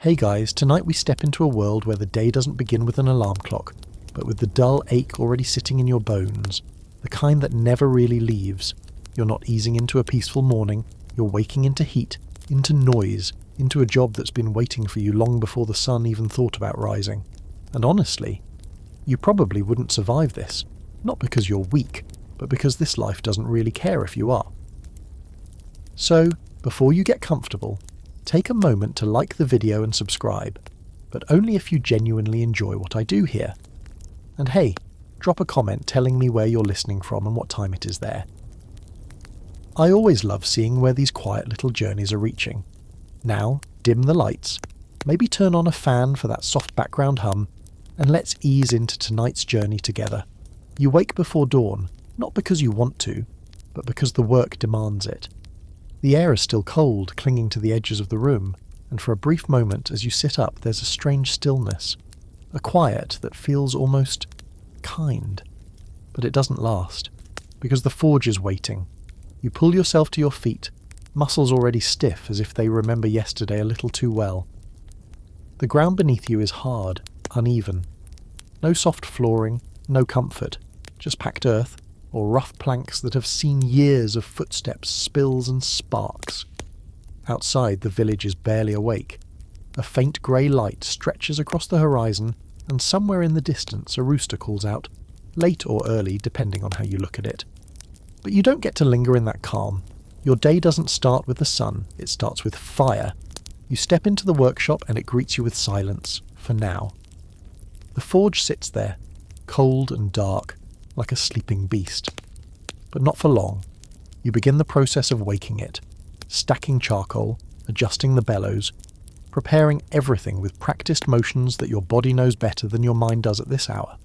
Hey guys, tonight we step into a world where the day doesn't begin with an alarm clock, but with the dull ache already sitting in your bones, the kind that never really leaves. You're not easing into a peaceful morning, you're waking into heat, into noise, into a job that's been waiting for you long before the sun even thought about rising. And honestly, you probably wouldn't survive this, not because you're weak, but because this life doesn't really care if you are. So, before you get comfortable, take a moment to like the video and subscribe, but only if you genuinely enjoy what I do here. And hey, drop a comment telling me where you're listening from and what time it is there. I always love seeing where these quiet little journeys are reaching. Now, dim the lights, maybe turn on a fan for that soft background hum, and let's ease into tonight's journey together. You wake before dawn, not because you want to, but because the work demands it. The air is still cold, clinging to the edges of the room, and for a brief moment as you sit up there's a strange stillness, a quiet that feels almost kind. But it doesn't last, because the forge is waiting. You pull yourself to your feet, muscles already stiff as if they remember yesterday a little too well. The ground beneath you is hard, uneven. No soft flooring, no comfort, just packed earth, or rough planks that have seen years of footsteps, spills and sparks. Outside, the village is barely awake. A faint grey light stretches across the horizon, and somewhere in the distance a rooster calls out, late or early depending on how you look at it. But you don't get to linger in that calm. Your day doesn't start with the sun, it starts with fire. You step into the workshop and it greets you with silence, for now. The forge sits there, cold and dark, like a sleeping beast. But not for long. You begin the process of waking it, stacking charcoal, adjusting the bellows, preparing everything with practiced motions that your body knows better than your mind does at this hour.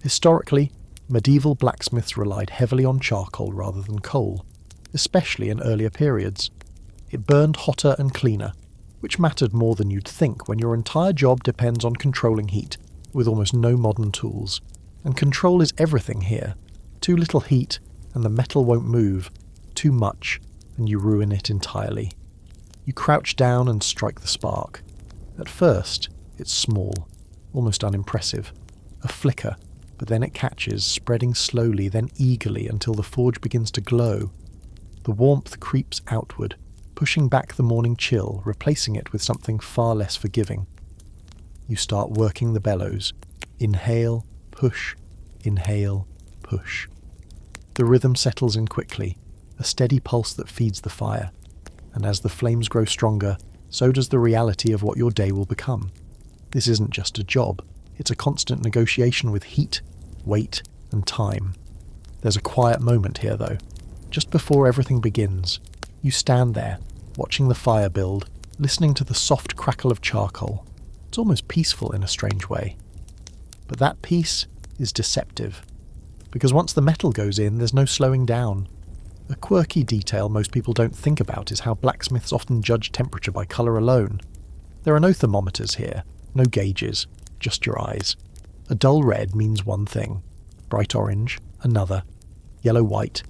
Historically, medieval blacksmiths relied heavily on charcoal rather than coal, especially in earlier periods. It burned hotter and cleaner, which mattered more than you'd think when your entire job depends on controlling heat, with almost no modern tools. And control is everything here. Too little heat, and the metal won't move. Too much, and you ruin it entirely. You crouch down and strike the spark. At first, it's small, almost unimpressive. A flicker, but then it catches, spreading slowly, then eagerly until the forge begins to glow. The warmth creeps outward, pushing back the morning chill, replacing it with something far less forgiving. You start working the bellows. Inhale, push, inhale, push. The rhythm settles in quickly, a steady pulse that feeds the fire, and as the flames grow stronger, so does the reality of what your day will become. This isn't just a job, it's a constant negotiation with heat, weight, and time. There's a quiet moment here though. Just before everything begins, you stand there, watching the fire build, listening to the soft crackle of charcoal. It's almost peaceful in a strange way. But that peace is deceptive, because once the metal goes in, there's no slowing down. A quirky detail most people don't think about is how blacksmiths often judge temperature by colour alone. There are no thermometers here, no gauges, just your eyes. A dull red means one thing, bright orange, another, yellow-white.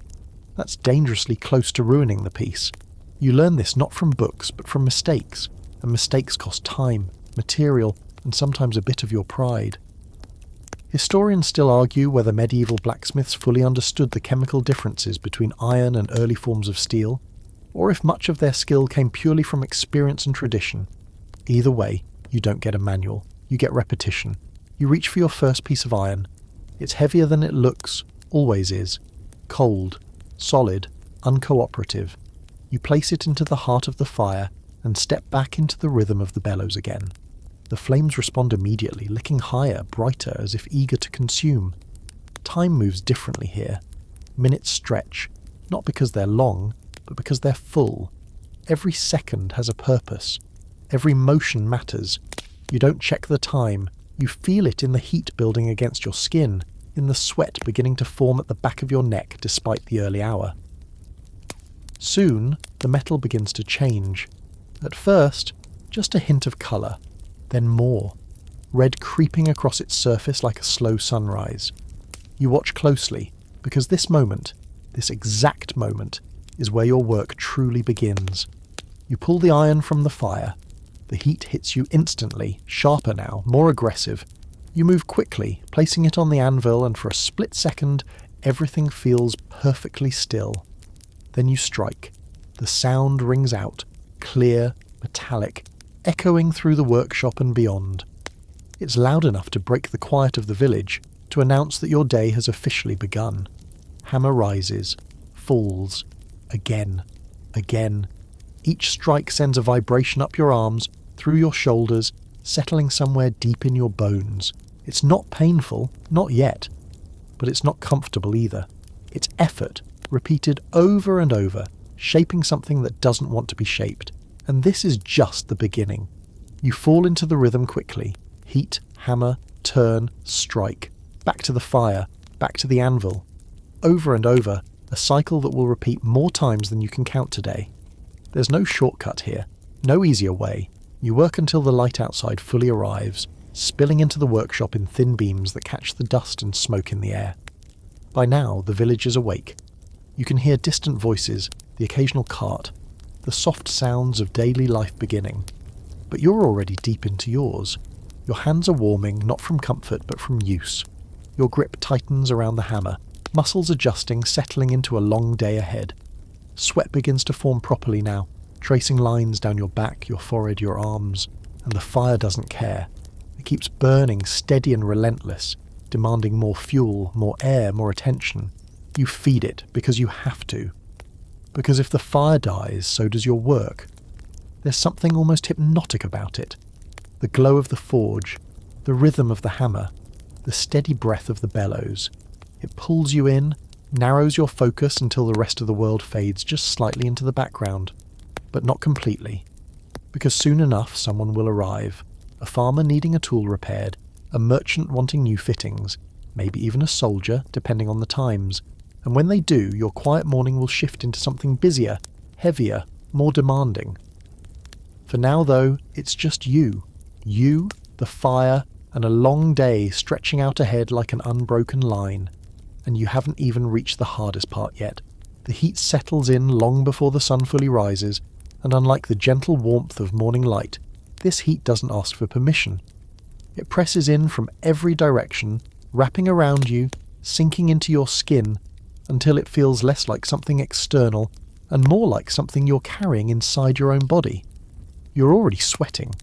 That's dangerously close to ruining the piece. You learn this not from books, but from mistakes, and mistakes cost time, material, and sometimes a bit of your pride. Historians still argue whether medieval blacksmiths fully understood the chemical differences between iron and early forms of steel, or if much of their skill came purely from experience and tradition. Either way, you don't get a manual, you get repetition. You reach for your first piece of iron. It's heavier than it looks, always is. Cold, solid, uncooperative. You place it into the heart of the fire and step back into the rhythm of the bellows again. The flames respond immediately, licking higher, brighter, as if eager to consume. Time moves differently here. Minutes stretch, not because they're long, but because they're full. Every second has a purpose. Every motion matters. You don't check the time. You feel it in the heat building against your skin, in the sweat beginning to form at the back of your neck despite the early hour. Soon, the metal begins to change. At first, just a hint of colour. Then more, red creeping across its surface like a slow sunrise. You watch closely, because this moment, this exact moment, is where your work truly begins. You pull the iron from the fire. The heat hits you instantly, sharper now, more aggressive. You move quickly, placing it on the anvil, and for a split second, everything feels perfectly still. Then you strike. The sound rings out, clear, metallic, echoing through the workshop and beyond. It's loud enough to break the quiet of the village, to announce that your day has officially begun. Hammer rises, falls, again, again. Each strike sends a vibration up your arms, through your shoulders, settling somewhere deep in your bones. It's not painful, not yet, but it's not comfortable either. It's effort, repeated over and over, shaping something that doesn't want to be shaped. And this is just the beginning. You fall into the rhythm quickly. Heat, hammer, turn, strike. Back to the fire, back to the anvil. Over and over, a cycle that will repeat more times than you can count today. There's no shortcut here, no easier way. You work until the light outside fully arrives, spilling into the workshop in thin beams that catch the dust and smoke in the air. By now, the village is awake. You can hear distant voices, the occasional cart, the soft sounds of daily life beginning. But you're already deep into yours. Your hands are warming, not from comfort, but from use. Your grip tightens around the hammer, muscles adjusting, settling into a long day ahead. Sweat begins to form properly now, tracing lines down your back, your forehead, your arms, and the fire doesn't care. It keeps burning steady and relentless, demanding more fuel, more air, more attention. You feed it because you have to. Because if the fire dies, so does your work. There's something almost hypnotic about it. The glow of the forge, the rhythm of the hammer, the steady breath of the bellows. It pulls you in, narrows your focus until the rest of the world fades just slightly into the background. But not completely. Because soon enough someone will arrive. A farmer needing a tool repaired, a merchant wanting new fittings, maybe even a soldier, depending on the times. And when they do, your quiet morning will shift into something busier, heavier, more demanding. For now, though, it's just you. You, the fire, and a long day stretching out ahead like an unbroken line. And you haven't even reached the hardest part yet. The heat settles in long before the sun fully rises, and unlike the gentle warmth of morning light, this heat doesn't ask for permission. It presses in from every direction, wrapping around you, sinking into your skin, until it feels less like something external and more like something you're carrying inside your own body. You're already sweating.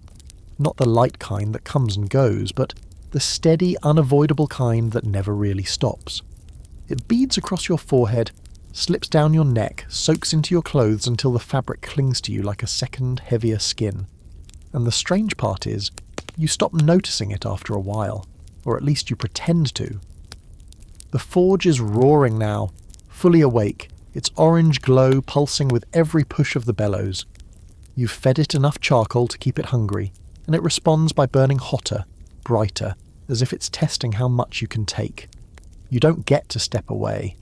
Not the light kind that comes and goes, but the steady, unavoidable kind that never really stops. It beads across your forehead, slips down your neck, soaks into your clothes until the fabric clings to you like a second, heavier skin. And the strange part is, you stop noticing it after a while, or at least you pretend to. The forge is roaring now, fully awake, its orange glow pulsing with every push of the bellows. You've fed it enough charcoal to keep it hungry, and it responds by burning hotter, brighter, as if it's testing how much you can take. You don't get to step away.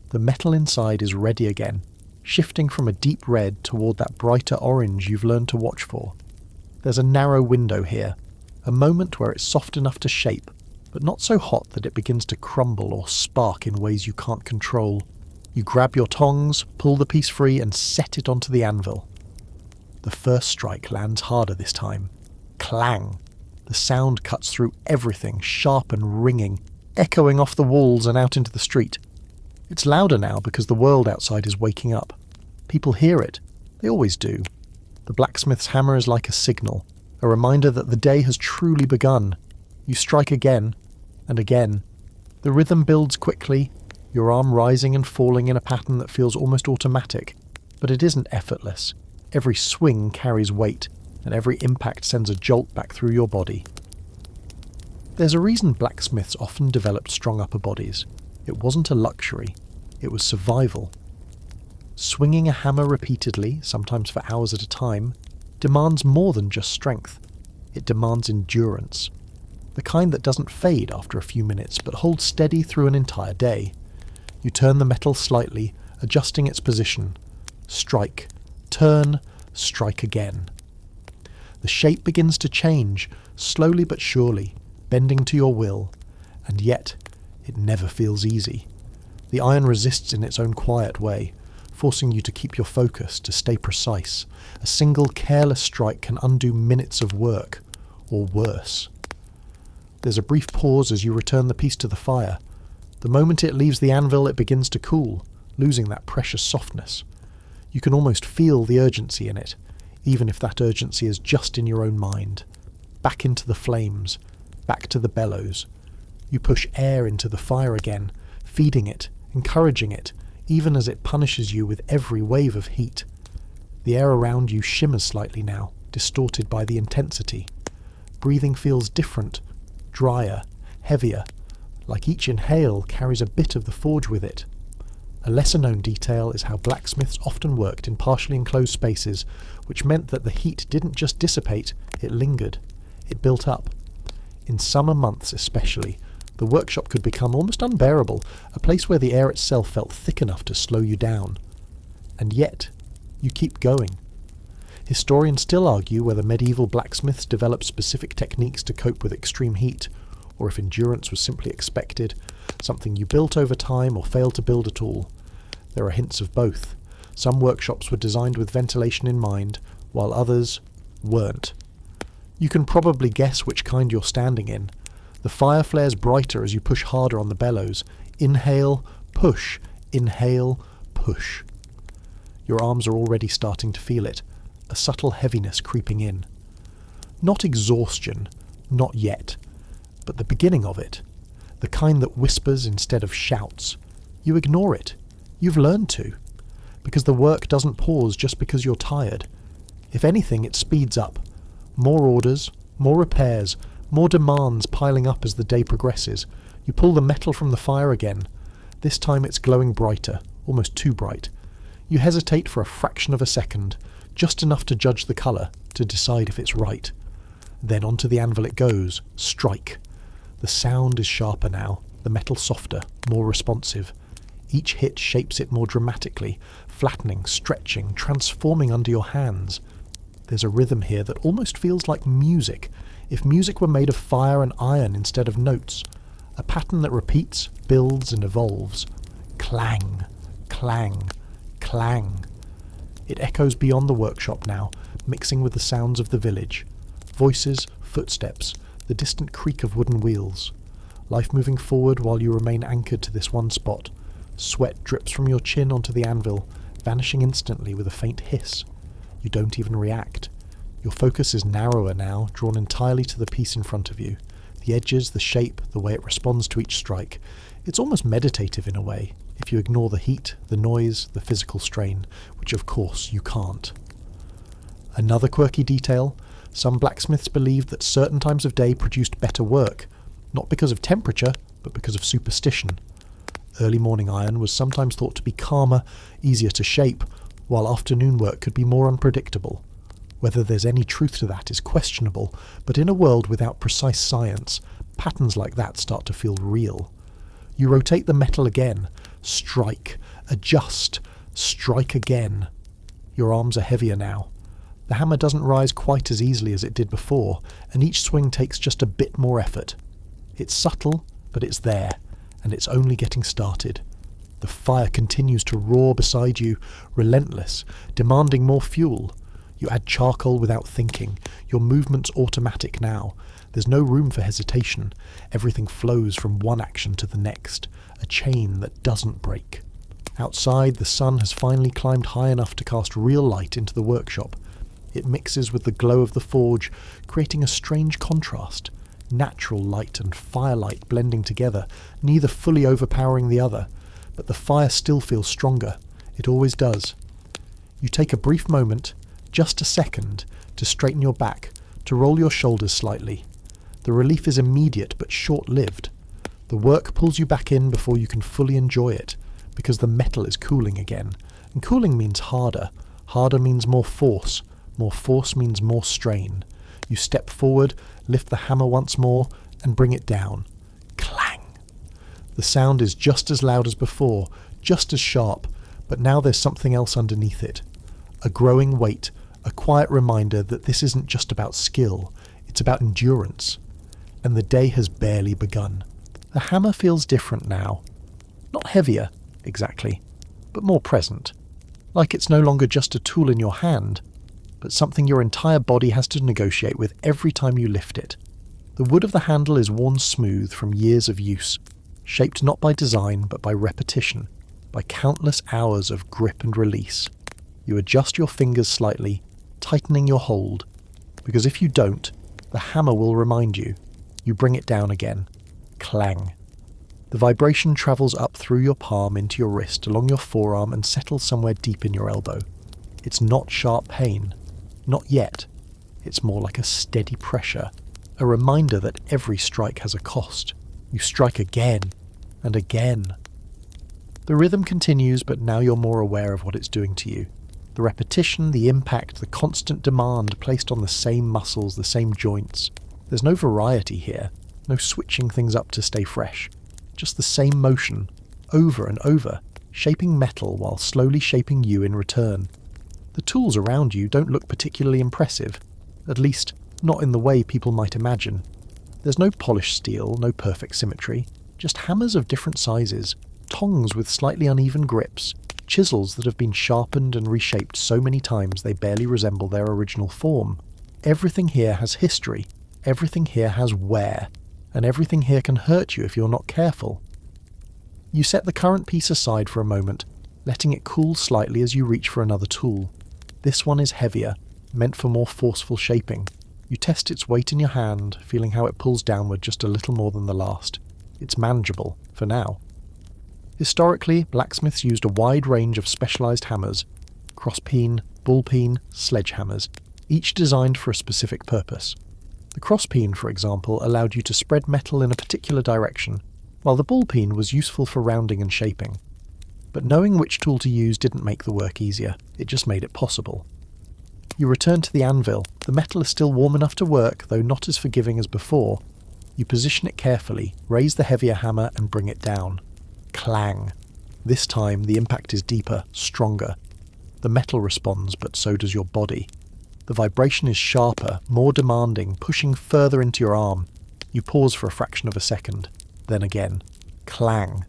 The metal inside is ready again, shifting from a deep red toward that brighter orange you've learned to watch for. There's a narrow window here, a moment where it's soft enough to shape, but not so hot that it begins to crumble or spark in ways you can't control. You grab your tongs, pull the piece free, and set it onto the anvil. The first strike lands harder this time. Clang! The sound cuts through everything, sharp and ringing, echoing off the walls and out into the street. It's louder now because the world outside is waking up. People hear it. They always do. The blacksmith's hammer is like a signal, a reminder that the day has truly begun. You strike again, and again. The rhythm builds quickly, your arm rising and falling in a pattern that feels almost automatic, but it isn't effortless. Every swing carries weight, and every impact sends a jolt back through your body. There's a reason blacksmiths often developed strong upper bodies. It wasn't a luxury, it was survival. Swinging a hammer repeatedly, sometimes for hours at a time, demands more than just strength. It demands endurance. The kind that doesn't fade after a few minutes, but holds steady through an entire day. You turn the metal slightly, adjusting its position. Strike, turn, strike again. The shape begins to change, slowly but surely, bending to your will, and yet it never feels easy. The iron resists in its own quiet way, forcing you to keep your focus, to stay precise. A single careless strike can undo minutes of work, or worse. There's a brief pause as you return the piece to the fire. The moment it leaves the anvil, it begins to cool, losing that precious softness. You can almost feel the urgency in it, even if that urgency is just in your own mind. Back into the flames, back to the bellows. You push air into the fire again, feeding it, encouraging it, even as it punishes you with every wave of heat. The air around you shimmers slightly now, distorted by the intensity. Breathing feels different, drier, heavier, like each inhale carries a bit of the forge with it. A lesser-known detail is how blacksmiths often worked in partially enclosed spaces, which meant that the heat didn't just dissipate, it lingered. It built up. In summer months especially, the workshop could become almost unbearable, a place where the air itself felt thick enough to slow you down. And yet, you keep going. Historians still argue whether medieval blacksmiths developed specific techniques to cope with extreme heat, or if endurance was simply expected, something you built over time or failed to build at all. There are hints of both. Some workshops were designed with ventilation in mind, while others weren't. You can probably guess which kind you're standing in. The fire flares brighter as you push harder on the bellows. Inhale, push, inhale, push. Your arms are already starting to feel it, a subtle heaviness creeping in. Not exhaustion, not yet, but the beginning of it. The kind that whispers instead of shouts. You ignore it. You've learned to. Because the work doesn't pause just because you're tired. If anything, it speeds up. More orders, more repairs, more demands piling up as the day progresses. You pull the metal from the fire again. This time it's glowing brighter, almost too bright. You hesitate for a fraction of a second, just enough to judge the colour, to decide if it's right. Then onto the anvil it goes. Strike. The sound is sharper now, the metal softer, more responsive. Each hit shapes it more dramatically, flattening, stretching, transforming under your hands. There's a rhythm here that almost feels like music, if music were made of fire and iron instead of notes. A pattern that repeats, builds and evolves. Clang, clang, clang. It echoes beyond the workshop now, mixing with the sounds of the village. Voices, footsteps, the distant creak of wooden wheels. Life moving forward while you remain anchored to this one spot. Sweat drips from your chin onto the anvil, vanishing instantly with a faint hiss. You don't even react. Your focus is narrower now, drawn entirely to the piece in front of you. The edges, the shape, the way it responds to each strike. It's almost meditative in a way, if you ignore the heat, the noise, the physical strain, which of course you can't. Another quirky detail, some blacksmiths believed that certain times of day produced better work, not because of temperature, but because of superstition. Early morning iron was sometimes thought to be calmer, easier to shape, while afternoon work could be more unpredictable. Whether there's any truth to that is questionable, but in a world without precise science, patterns like that start to feel real. You rotate the metal again, strike, adjust, strike again. Your arms are heavier now. The hammer doesn't rise quite as easily as it did before, and each swing takes just a bit more effort. It's subtle, but it's there, and it's only getting started. The fire continues to roar beside you, relentless, demanding more fuel. You add charcoal without thinking. Your movement's automatic now. There's no room for hesitation. Everything flows from one action to the next, a chain that doesn't break. Outside, the sun has finally climbed high enough to cast real light into the workshop. It mixes with the glow of the forge, creating a strange contrast. Natural light and firelight blending together, neither fully overpowering the other. But the fire still feels stronger. It always does. You take a brief moment, just a second, to straighten your back, to roll your shoulders slightly. The relief is immediate but short-lived. The work pulls you back in before you can fully enjoy it, because the metal is cooling again. And cooling means harder. Harder means more force. More force means more strain. You step forward, lift the hammer once more, and bring it down. Clang! The sound is just as loud as before, just as sharp, but now there's something else underneath it. A growing weight, a quiet reminder that this isn't just about skill, it's about endurance. And the day has barely begun. The hammer feels different now. Not heavier, exactly, but more present. Like it's no longer just a tool in your hand, but something your entire body has to negotiate with every time you lift it. The wood of the handle is worn smooth from years of use, shaped not by design but by repetition, by countless hours of grip and release. You adjust your fingers slightly, tightening your hold, because if you don't, the hammer will remind you. You bring it down again. Clang. The vibration travels up through your palm into your wrist, along your forearm, and settles somewhere deep in your elbow. It's not sharp pain. Not yet. It's more like a steady pressure, a reminder that every strike has a cost. You strike again and again. The rhythm continues, but now you're more aware of what it's doing to you. The repetition, the impact, the constant demand placed on the same muscles, the same joints. There's no variety here, no switching things up to stay fresh. Just the same motion, over and over, shaping metal while slowly shaping you in return. The tools around you don't look particularly impressive, at least not in the way people might imagine. There's no polished steel, no perfect symmetry, just hammers of different sizes, tongs with slightly uneven grips, chisels that have been sharpened and reshaped so many times they barely resemble their original form. Everything here has history, everything here has wear, and everything here can hurt you if you're not careful. You set the current piece aside for a moment, letting it cool slightly as you reach for another tool. This one is heavier, meant for more forceful shaping. You test its weight in your hand, feeling how it pulls downward just a little more than the last. It's manageable, for now. Historically, blacksmiths used a wide range of specialised hammers, crosspeen, bullpeen, sledgehammers, each designed for a specific purpose. The crosspeen, for example, allowed you to spread metal in a particular direction, while the bullpeen was useful for rounding and shaping. But knowing which tool to use didn't make the work easier, it just made it possible. You return to the anvil. The metal is still warm enough to work, though not as forgiving as before. You position it carefully, raise the heavier hammer and bring it down. Clang. This time the impact is deeper, stronger. The metal responds, but so does your body. The vibration is sharper, more demanding, pushing further into your arm. You pause for a fraction of a second. Then again. Clang.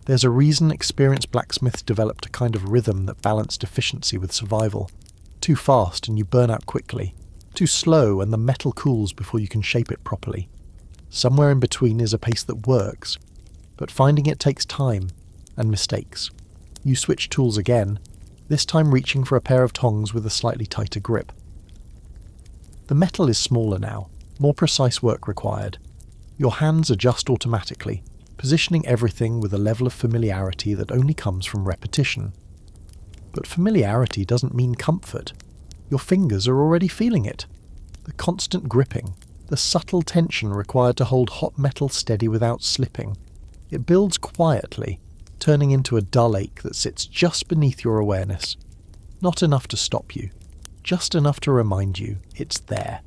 There's a reason experienced blacksmiths developed a kind of rhythm that balanced efficiency with survival. Too fast and you burn out quickly. Too slow and the metal cools before you can shape it properly. Somewhere in between is a pace that works, but finding it takes time and mistakes. You switch tools again, this time reaching for a pair of tongs with a slightly tighter grip. The metal is smaller now, more precise work required. Your hands adjust automatically, positioning everything with a level of familiarity that only comes from repetition. But familiarity doesn't mean comfort. Your fingers are already feeling it. The constant gripping, the subtle tension required to hold hot metal steady without slipping. It builds quietly, turning into a dull ache that sits just beneath your awareness. Not enough to stop you, just enough to remind you it's there.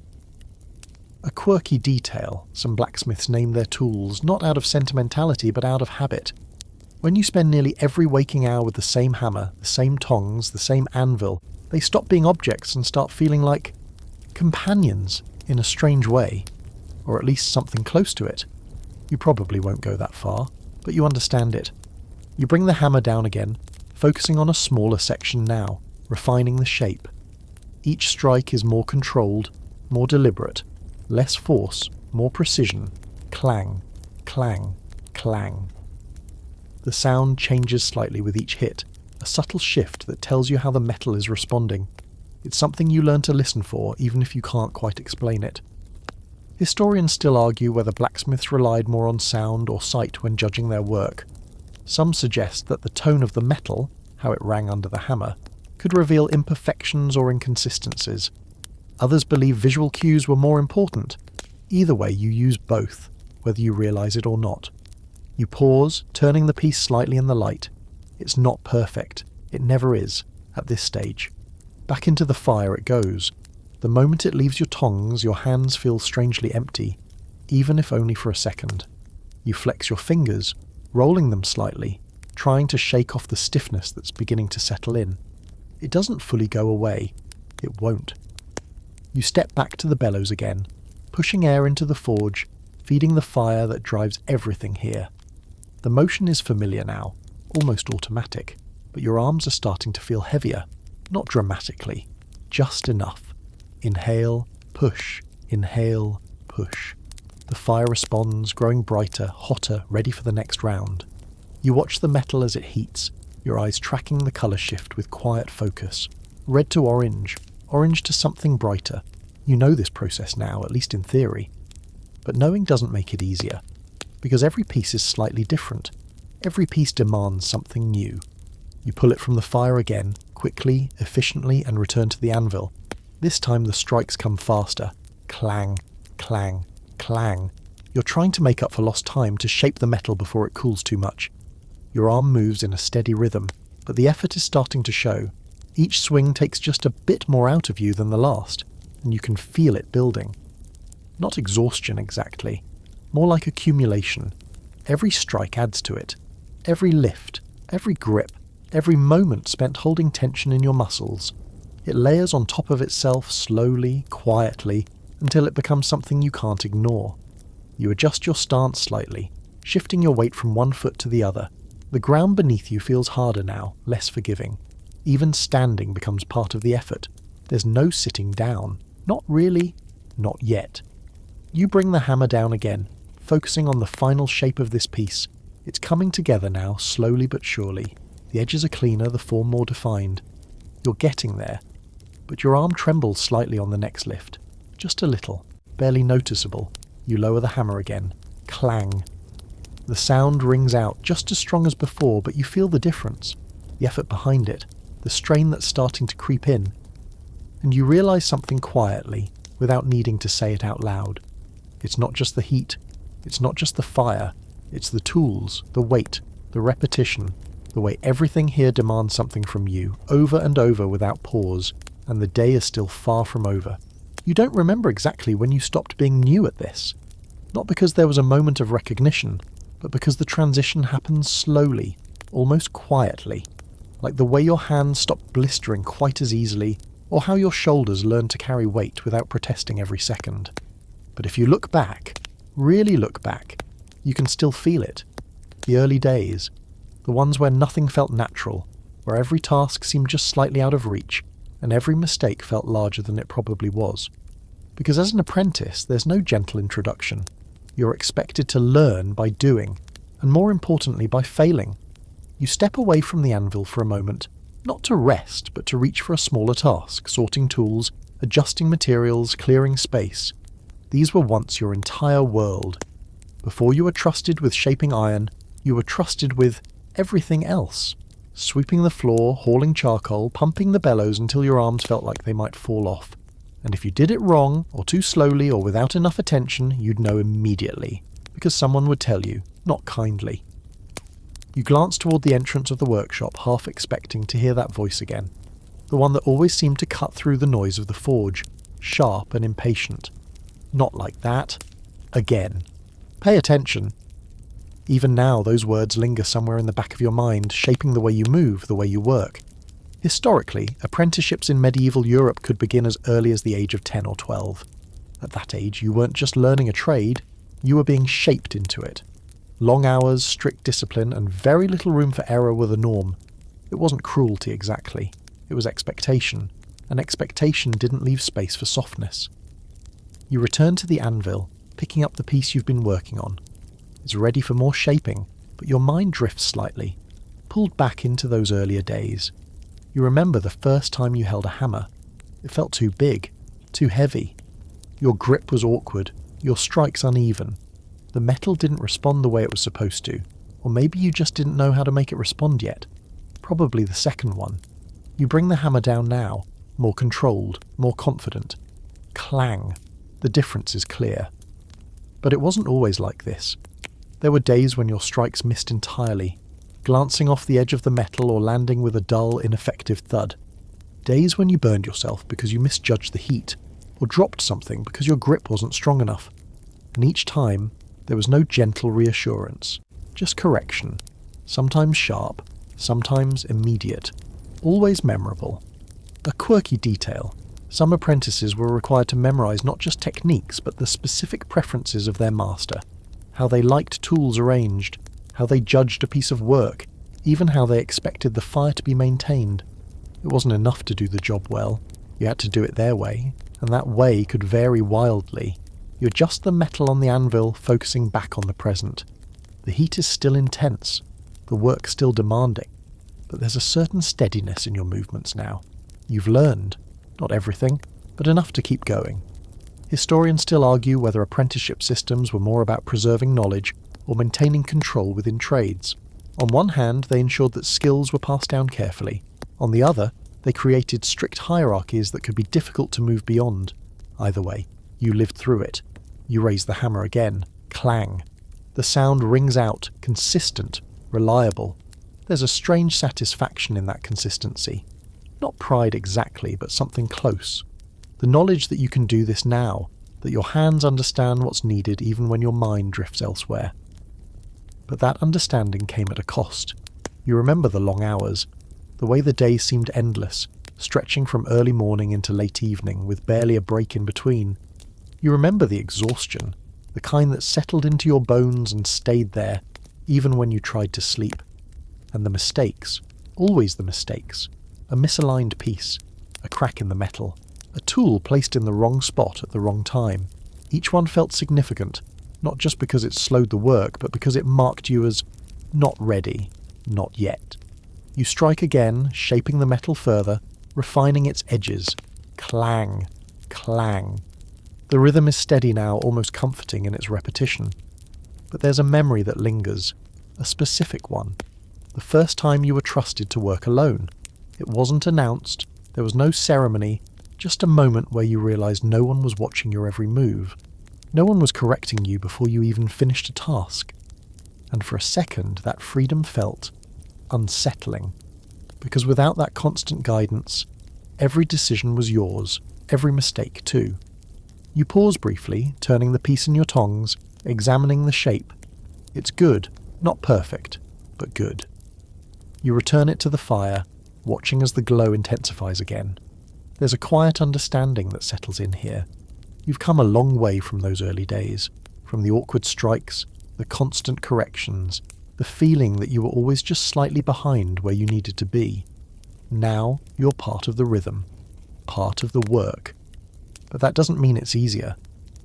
A quirky detail, some blacksmiths name their tools not out of sentimentality but out of habit. When you spend nearly every waking hour with the same hammer, the same tongs, the same anvil, they stop being objects and start feeling like companions in a strange way, or at least something close to it. You probably won't go that far, but you understand it. You bring the hammer down again, focusing on a smaller section now, refining the shape. Each strike is more controlled, more deliberate, less force, more precision. Clang, clang, clang. The sound changes slightly with each hit, a subtle shift that tells you how the metal is responding. It's something you learn to listen for, even if you can't quite explain it. Historians still argue whether blacksmiths relied more on sound or sight when judging their work. Some suggest that the tone of the metal, how it rang under the hammer, could reveal imperfections or inconsistencies. Others believe visual cues were more important. Either way, you use both, whether you realise it or not. You pause, turning the piece slightly in the light. It's not perfect. It never is, at this stage. Back into the fire it goes. The moment it leaves your tongs, your hands feel strangely empty, even if only for a second. You flex your fingers, rolling them slightly, trying to shake off the stiffness that's beginning to settle in. It doesn't fully go away. It won't. You step back to the bellows again, pushing air into the forge, feeding the fire that drives everything here. The motion is familiar now, almost automatic. but your arms are starting to feel heavier. Not dramatically, just enough. Inhale, push, inhale, push. The fire responds, growing brighter, hotter, ready for the next round. You watch the metal as it heats, your eyes tracking the colour shift with quiet focus. Red to orange, orange to something brighter. You know this process now, at least in theory. But knowing doesn't make it easier, because every piece is slightly different. Every piece demands something new. You pull it from the fire again, quickly, efficiently, and return to the anvil. This time the strikes come faster. Clang, clang, clang. You're trying to make up for lost time, to shape the metal before it cools too much. Your arm moves in a steady rhythm, but the effort is starting to show. Each swing takes just a bit more out of you than the last, and you can feel it building. Not exhaustion exactly, more like accumulation. Every strike adds to it. Every lift, every grip, every moment spent holding tension in your muscles. It layers on top of itself slowly, quietly, until it becomes something you can't ignore. You adjust your stance slightly, shifting your weight from one foot to the other. The ground beneath you feels harder now, less forgiving. Even standing becomes part of the effort. There's no sitting down. Not really. Not yet. You bring the hammer down again, focusing on the final shape of this piece. It's coming together now, slowly but surely. The edges are cleaner, the form more defined. You're getting there. But your arm trembles slightly on the next lift. Just a little, barely noticeable. You lower the hammer again. Clang. The sound rings out just as strong as before, but you feel the difference. The effort behind it. The strain that's starting to creep in. And you realise something quietly, without needing to say it out loud. It's not just the heat. It's not just the fire. It's the tools, the weight, the repetition, the way everything here demands something from you, over and over without pause, and the day is still far from over. You don't remember exactly when you stopped being new at this. Not because there was a moment of recognition, but because the transition happens slowly, almost quietly, like the way your hands stop blistering quite as easily, or how your shoulders learn to carry weight without protesting every second. But if you look back, really look back, you can still feel it. The early days, the ones where nothing felt natural, where every task seemed just slightly out of reach, and every mistake felt larger than it probably was. Because as an apprentice, there's no gentle introduction. You're expected to learn by doing, and more importantly by failing. You step away from the anvil for a moment, not to rest, but to reach for a smaller task, sorting tools, adjusting materials, clearing space. These were once your entire world. Before you were trusted with shaping iron, you were trusted with everything else. Sweeping the floor, hauling charcoal, pumping the bellows until your arms felt like they might fall off. And if you did it wrong, or too slowly, or without enough attention, you'd know immediately, because someone would tell you, not kindly. You glance toward the entrance of the workshop, half expecting to hear that voice again, the one that always seemed to cut through the noise of the forge, sharp and impatient. Not like that. Again. Pay attention. Even now, those words linger somewhere in the back of your mind, shaping the way you move, the way you work. Historically, apprenticeships in medieval Europe could begin as early as the age of 10 or 12. At that age, you weren't just learning a trade, you were being shaped into it. Long hours, strict discipline, and very little room for error were the norm. It wasn't cruelty exactly, it was expectation, and expectation didn't leave space for softness. You return to the anvil, picking up the piece you've been working on. It's ready for more shaping, but your mind drifts slightly, pulled back into those earlier days. You remember the first time you held a hammer. It felt too big, too heavy. Your grip was awkward, your strikes uneven. The metal didn't respond the way it was supposed to, or maybe you just didn't know how to make it respond yet. Probably the second one. You bring the hammer down now, more controlled, more confident. Clang. The difference is clear. But it wasn't always like this. There were days when your strikes missed entirely, glancing off the edge of the metal or landing with a dull, ineffective thud. Days when you burned yourself because you misjudged the heat, or dropped something because your grip wasn't strong enough. And each time, there was no gentle reassurance, just correction. Sometimes sharp, sometimes immediate, always memorable. A quirky detail. Some apprentices were required to memorize not just techniques, but the specific preferences of their master. How they liked tools arranged, how they judged a piece of work, even how they expected the fire to be maintained. It wasn't enough to do the job well. You had to do it their way, and that way could vary wildly. You adjust the metal on the anvil, focusing back on the present. The heat is still intense, the work still demanding, but there's a certain steadiness in your movements now. You've learned, not everything, but enough to keep going. Historians still argue whether apprenticeship systems were more about preserving knowledge or maintaining control within trades. On one hand, they ensured that skills were passed down carefully. On the other, they created strict hierarchies that could be difficult to move beyond. Either way, you lived through it. You raise the hammer again. Clang. The sound rings out, consistent, reliable. There's a strange satisfaction in that consistency. Not pride exactly, but something close. The knowledge that you can do this now, that your hands understand what's needed even when your mind drifts elsewhere. But that understanding came at a cost. You remember the long hours, the way the day seemed endless, stretching from early morning into late evening with barely a break in between. You remember the exhaustion, the kind that settled into your bones and stayed there, even when you tried to sleep. And the mistakes, always the mistakes. A misaligned piece, a crack in the metal, a tool placed in the wrong spot at the wrong time. Each one felt significant, not just because it slowed the work, but because it marked you as not ready, not yet. You strike again, shaping the metal further, refining its edges. Clang, clang. The rhythm is steady now, almost comforting in its repetition. But there's a memory that lingers, a specific one. The first time you were trusted to work alone. It wasn't announced, there was no ceremony, just a moment where you realised no one was watching your every move. No one was correcting you before you even finished a task. And for a second, that freedom felt unsettling. Because without that constant guidance, every decision was yours, every mistake too. You pause briefly, turning the piece in your tongs, examining the shape. It's good, not perfect, but good. You return it to the fire, watching as the glow intensifies again. There's a quiet understanding that settles in here. You've come a long way from those early days, from the awkward strikes, the constant corrections, the feeling that you were always just slightly behind where you needed to be. Now you're part of the rhythm, part of the work. But that doesn't mean it's easier.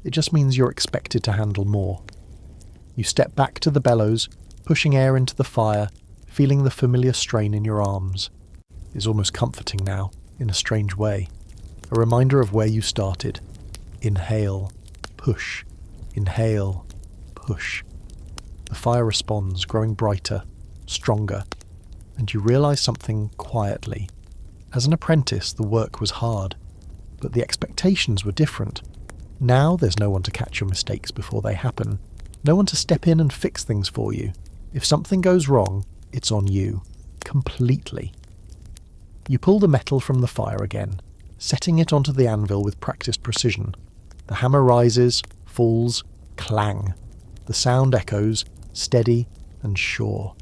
It just means you're expected to handle more. You step back to the bellows, pushing air into the fire, feeling the familiar strain in your arms. It's almost comforting now, in a strange way. A reminder of where you started. Inhale, push, inhale, push. The fire responds, growing brighter, stronger, and you realise something quietly. As an apprentice, the work was hard, but the expectations were different. Now there's no one to catch your mistakes before they happen, no one to step in and fix things for you. If something goes wrong, it's on you, completely. You pull the metal from the fire again, setting it onto the anvil with practiced precision. The hammer rises, falls, clang. The sound echoes, steady and sure.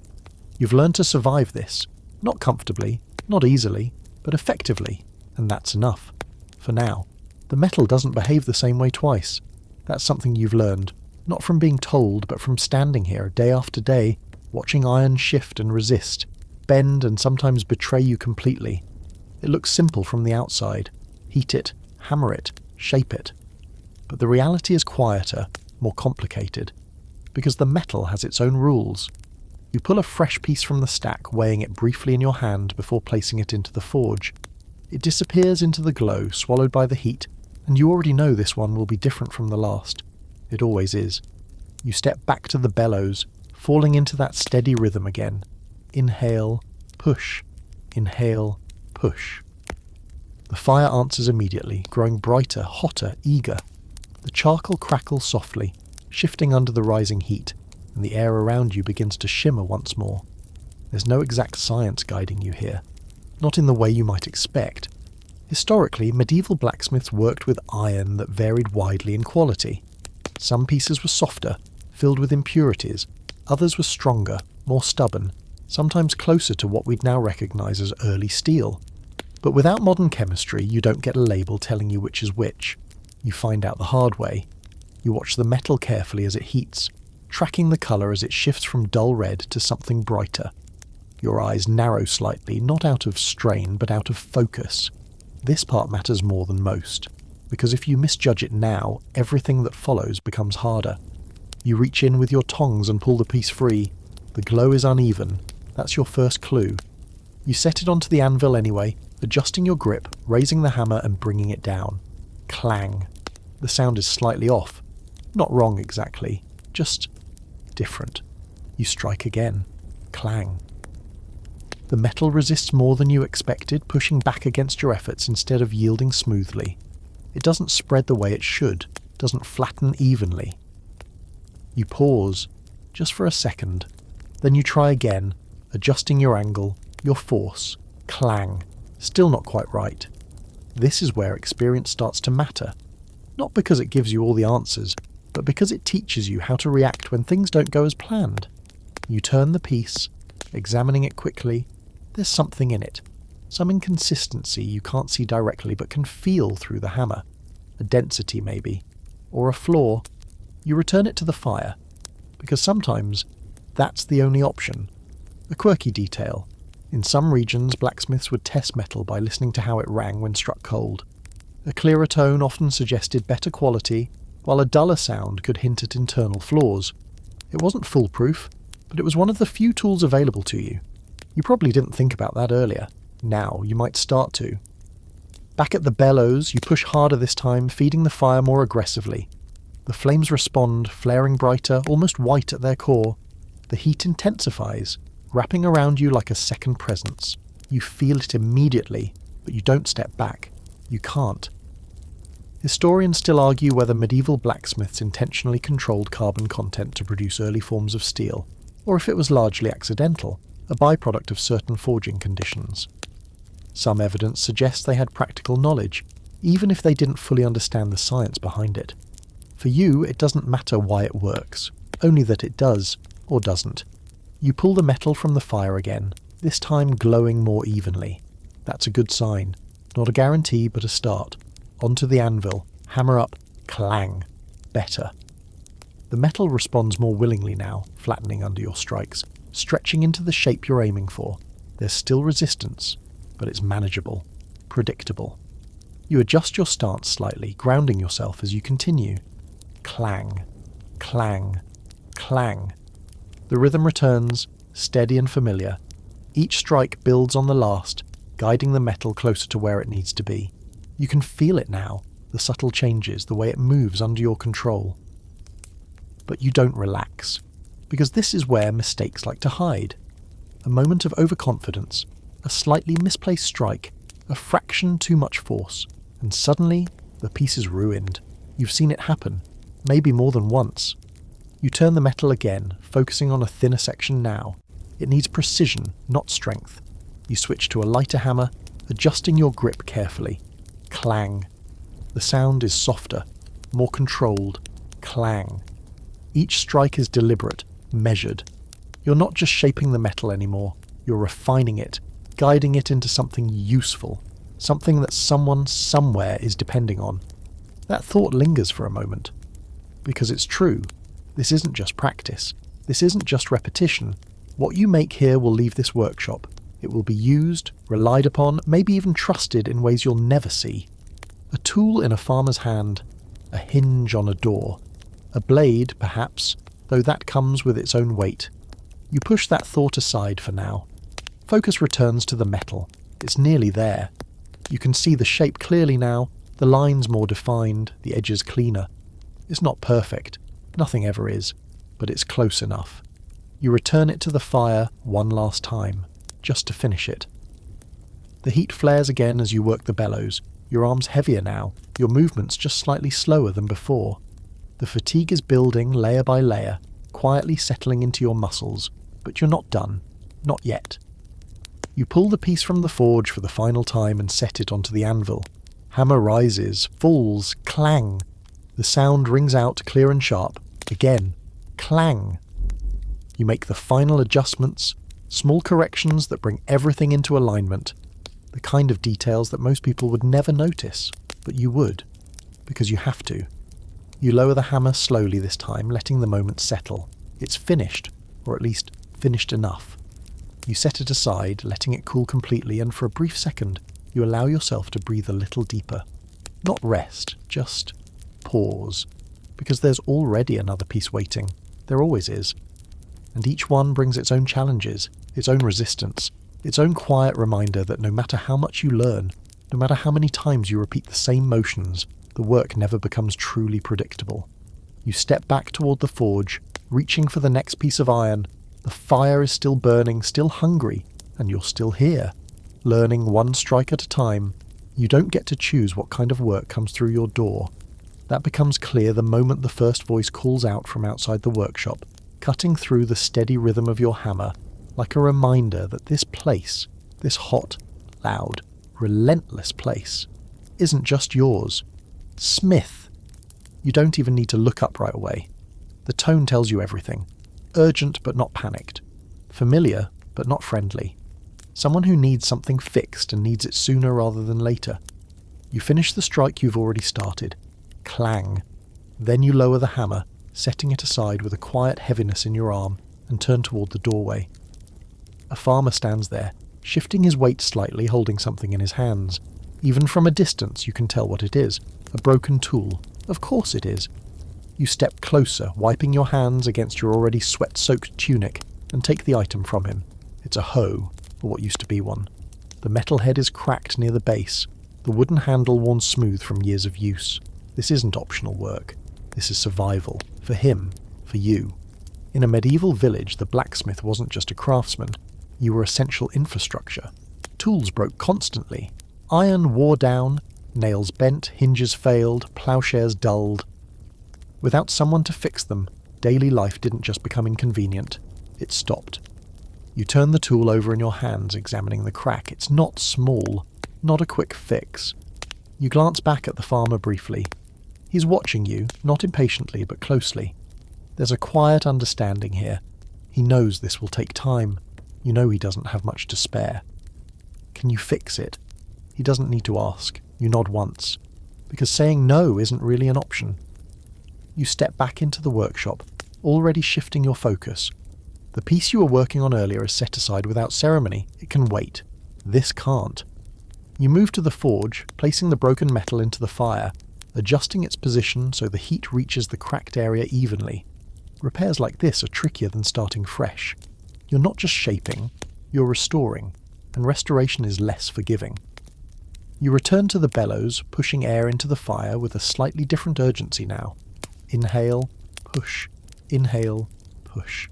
You've learned to survive this, not comfortably, not easily, but effectively, and that's enough. For now. The metal doesn't behave the same way twice. That's something you've learned, not from being told, but from standing here day after day, watching iron shift and resist, bend and sometimes betray you completely. It looks simple from the outside. Heat it, hammer it, shape it. But the reality is quieter, more complicated, because the metal has its own rules. You pull a fresh piece from the stack, weighing it briefly in your hand before placing it into the forge. It disappears into the glow, swallowed by the heat, and you already know this one will be different from the last. It always is. You step back to the bellows, falling into that steady rhythm again. Inhale, push. Inhale, push. The fire answers immediately, growing brighter, hotter, eager. The charcoal crackles softly, shifting under the rising heat, and the air around you begins to shimmer once more. There's no exact science guiding you here. Not in the way you might expect. Historically, medieval blacksmiths worked with iron that varied widely in quality. Some pieces were softer, filled with impurities. Others were stronger, more stubborn, sometimes closer to what we'd now recognise as early steel. But without modern chemistry, you don't get a label telling you which is which. You find out the hard way. You watch the metal carefully as it heats, tracking the colour as it shifts from dull red to something brighter. Your eyes narrow slightly, not out of strain, but out of focus. This part matters more than most, because if you misjudge it now, everything that follows becomes harder. You reach in with your tongs and pull the piece free. The glow is uneven. That's your first clue. You set it onto the anvil anyway, adjusting your grip, raising the hammer and bringing it down. Clang. The sound is slightly off. Not wrong exactly, just different. You strike again. Clang. The metal resists more than you expected, pushing back against your efforts instead of yielding smoothly. It doesn't spread the way it should, doesn't flatten evenly. You pause, just for a second. Then you try again, adjusting your angle, your force. Clang. Still not quite right. This is where experience starts to matter. Not because it gives you all the answers, but because it teaches you how to react when things don't go as planned. You turn the piece, examining it quickly. There's something in it. Some inconsistency you can't see directly but can feel through the hammer. A density maybe. Or a flaw. You return it to the fire. Because sometimes that's the only option. A quirky detail. In some regions, blacksmiths would test metal by listening to how it rang when struck cold. A clearer tone often suggested better quality, while a duller sound could hint at internal flaws. It wasn't foolproof, but it was one of the few tools available to you. You probably didn't think about that earlier. Now you might start to. Back at the bellows, you push harder this time, feeding the fire more aggressively. The flames respond, flaring brighter, almost white at their core. The heat intensifies, wrapping around you like a second presence. You feel it immediately, but you don't step back. You can't. Historians still argue whether medieval blacksmiths intentionally controlled carbon content to produce early forms of steel, or if it was largely accidental, a byproduct of certain forging conditions. Some evidence suggests they had practical knowledge, even if they didn't fully understand the science behind it. For you, it doesn't matter why it works, only that it does, or doesn't. You pull the metal from the fire again, this time glowing more evenly. That's a good sign. Not a guarantee, but a start. Onto the anvil, hammer up, clang. Better. The metal responds more willingly now, flattening under your strikes, stretching into the shape you're aiming for. There's still resistance, but it's manageable, predictable. You adjust your stance slightly, grounding yourself as you continue. Clang, clang, clang. The rhythm returns, steady and familiar. Each strike builds on the last, guiding the metal closer to where it needs to be. You can feel it now, the subtle changes, the way it moves under your control. But you don't relax, because this is where mistakes like to hide. A moment of overconfidence, a slightly misplaced strike, a fraction too much force, and suddenly the piece is ruined. You've seen it happen, maybe more than once. You turn the metal again, focusing on a thinner section now. It needs precision, not strength. You switch to a lighter hammer, adjusting your grip carefully. Clang. The sound is softer, more controlled. Clang. Each strike is deliberate, measured. You're not just shaping the metal anymore, you're refining it, guiding it into something useful, something that someone somewhere is depending on. That thought lingers for a moment. Because it's true. This isn't just practice. This isn't just repetition. What you make here will leave this workshop. It will be used, relied upon, maybe even trusted in ways you'll never see. A tool in a farmer's hand, a hinge on a door, a blade, perhaps, though that comes with its own weight. You push that thought aside for now. Focus returns to the metal. It's nearly there. You can see the shape clearly now, the lines more defined, the edges cleaner. It's not perfect. Nothing ever is, but it's close enough. You return it to the fire one last time, just to finish it. The heat flares again as you work the bellows, your arms heavier now, your movements just slightly slower than before. The fatigue is building layer by layer, quietly settling into your muscles, but you're not done. Not yet. You pull the piece from the forge for the final time and set it onto the anvil. Hammer rises, falls, clang. The sound rings out clear and sharp. Again, clang. You make the final adjustments, small corrections that bring everything into alignment. The kind of details that most people would never notice, but you would, because you have to. You lower the hammer slowly this time, letting the moment settle. It's finished, or at least finished enough. You set it aside, letting it cool completely, and for a brief second, you allow yourself to breathe a little deeper. Not rest, just pause. Because there's already another piece waiting. There always is. And each one brings its own challenges, its own resistance, its own quiet reminder that no matter how much you learn, no matter how many times you repeat the same motions, the work never becomes truly predictable. You step back toward the forge, reaching for the next piece of iron. The fire is still burning, still hungry, and you're still here, learning one strike at a time. You don't get to choose what kind of work comes through your door. That becomes clear the moment the first voice calls out from outside the workshop, cutting through the steady rhythm of your hammer, like a reminder that this place, this hot, loud, relentless place, isn't just yours. Smith! You don't even need to look up right away. The tone tells you everything. Urgent but not panicked. Familiar but not friendly. Someone who needs something fixed and needs it sooner rather than later. You finish the strike you've already started. Clang. Then you lower the hammer, setting it aside with a quiet heaviness in your arm, and turn toward the doorway. A farmer stands there, shifting his weight slightly, holding something in his hands. Even from a distance you can tell what it is. A broken tool. Of course it is. You step closer, wiping your hands against your already sweat-soaked tunic, and take the item from him. It's a hoe, or what used to be one. The metal head is cracked near the base, the wooden handle worn smooth from years of use. This isn't optional work. This is survival. For him. For you. In a medieval village, the blacksmith wasn't just a craftsman. You were essential infrastructure. Tools broke constantly. Iron wore down, nails bent, hinges failed, plowshares dulled. Without someone to fix them, daily life didn't just become inconvenient. It stopped. You turn the tool over in your hands, examining the crack. It's not small, not a quick fix. You glance back at the farmer briefly. He's watching you, not impatiently, but closely. There's a quiet understanding here. He knows this will take time. You know he doesn't have much to spare. Can you fix it? He doesn't need to ask. You nod once. Because saying no isn't really an option. You step back into the workshop, already shifting your focus. The piece you were working on earlier is set aside without ceremony. It can wait. This can't. You move to the forge, placing the broken metal into the fire, adjusting its position so the heat reaches the cracked area evenly. Repairs like this are trickier than starting fresh. You're not just shaping, you're restoring, and restoration is less forgiving. You return to the bellows, pushing air into the fire with a slightly different urgency now. Inhale, push, inhale, push.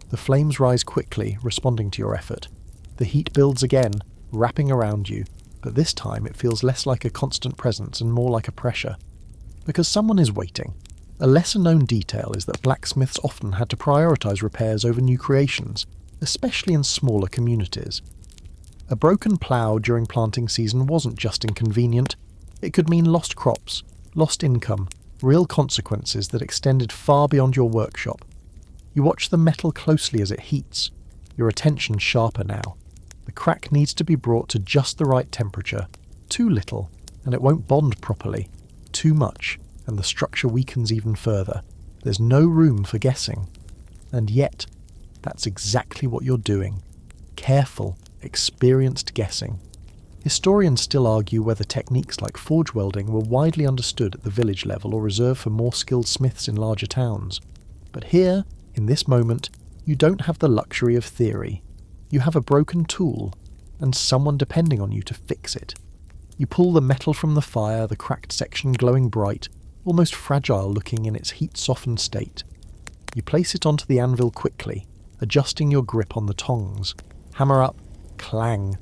The flames rise quickly, responding to your effort. The heat builds again, wrapping around you, but this time it feels less like a constant presence and more like a pressure. Because someone is waiting. A lesser-known detail is that blacksmiths often had to prioritize repairs over new creations, especially in smaller communities. A broken plough during planting season wasn't just inconvenient. It could mean lost crops, lost income, real consequences that extended far beyond your workshop. You watch the metal closely as it heats, your attention sharper now. The crack needs to be brought to just the right temperature. Too little, and it won't bond properly. Too much, and the structure weakens even further. There's no room for guessing. And yet, that's exactly what you're doing. Careful, experienced guessing. Historians still argue whether techniques like forge welding were widely understood at the village level or reserved for more skilled smiths in larger towns. But here, in this moment, you don't have the luxury of theory. You have a broken tool, and someone depending on you to fix it. You pull the metal from the fire, the cracked section glowing bright, almost fragile looking in its heat-softened state. You place it onto the anvil quickly, adjusting your grip on the tongs. Hammer up, clang.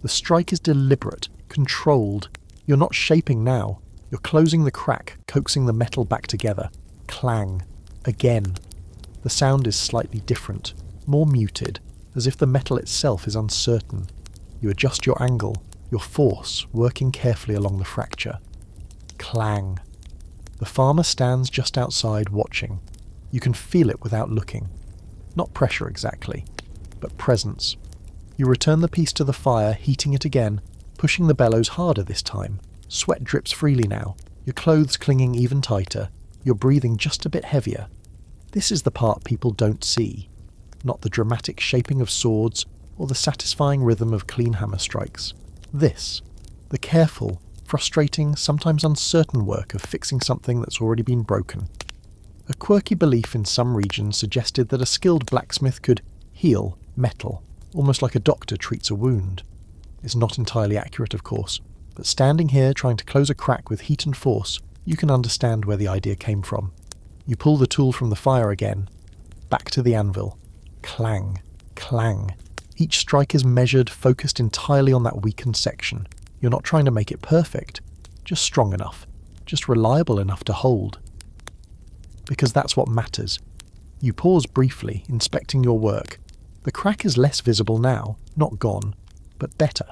The strike is deliberate, controlled. You're not shaping now. You're closing the crack, coaxing the metal back together. Clang. Again. The sound is slightly different, more muted, as if the metal itself is uncertain. You adjust your angle, your force working carefully along the fracture. Clang. The farmer stands just outside watching. You can feel it without looking. Not pressure exactly, but presence. You return the piece to the fire, heating it again, pushing the bellows harder this time. Sweat drips freely now, your clothes clinging even tighter, you're breathing just a bit heavier. This is the part people don't see. not the dramatic shaping of swords or the satisfying rhythm of clean hammer strikes. This, the careful, frustrating, sometimes uncertain work of fixing something that's already been broken. A quirky belief in some regions suggested that a skilled blacksmith could heal metal, almost like a doctor treats a wound. It's not entirely accurate, of course, but standing here trying to close a crack with heat and force, you can understand where the idea came from. You pull the tool from the fire again, back to the anvil. Clang, clang. Each strike is measured, focused entirely on that weakened section. You're not trying to make it perfect, just strong enough, just reliable enough to hold. Because that's what matters. You pause briefly, inspecting your work. The crack is less visible now, not gone, but better.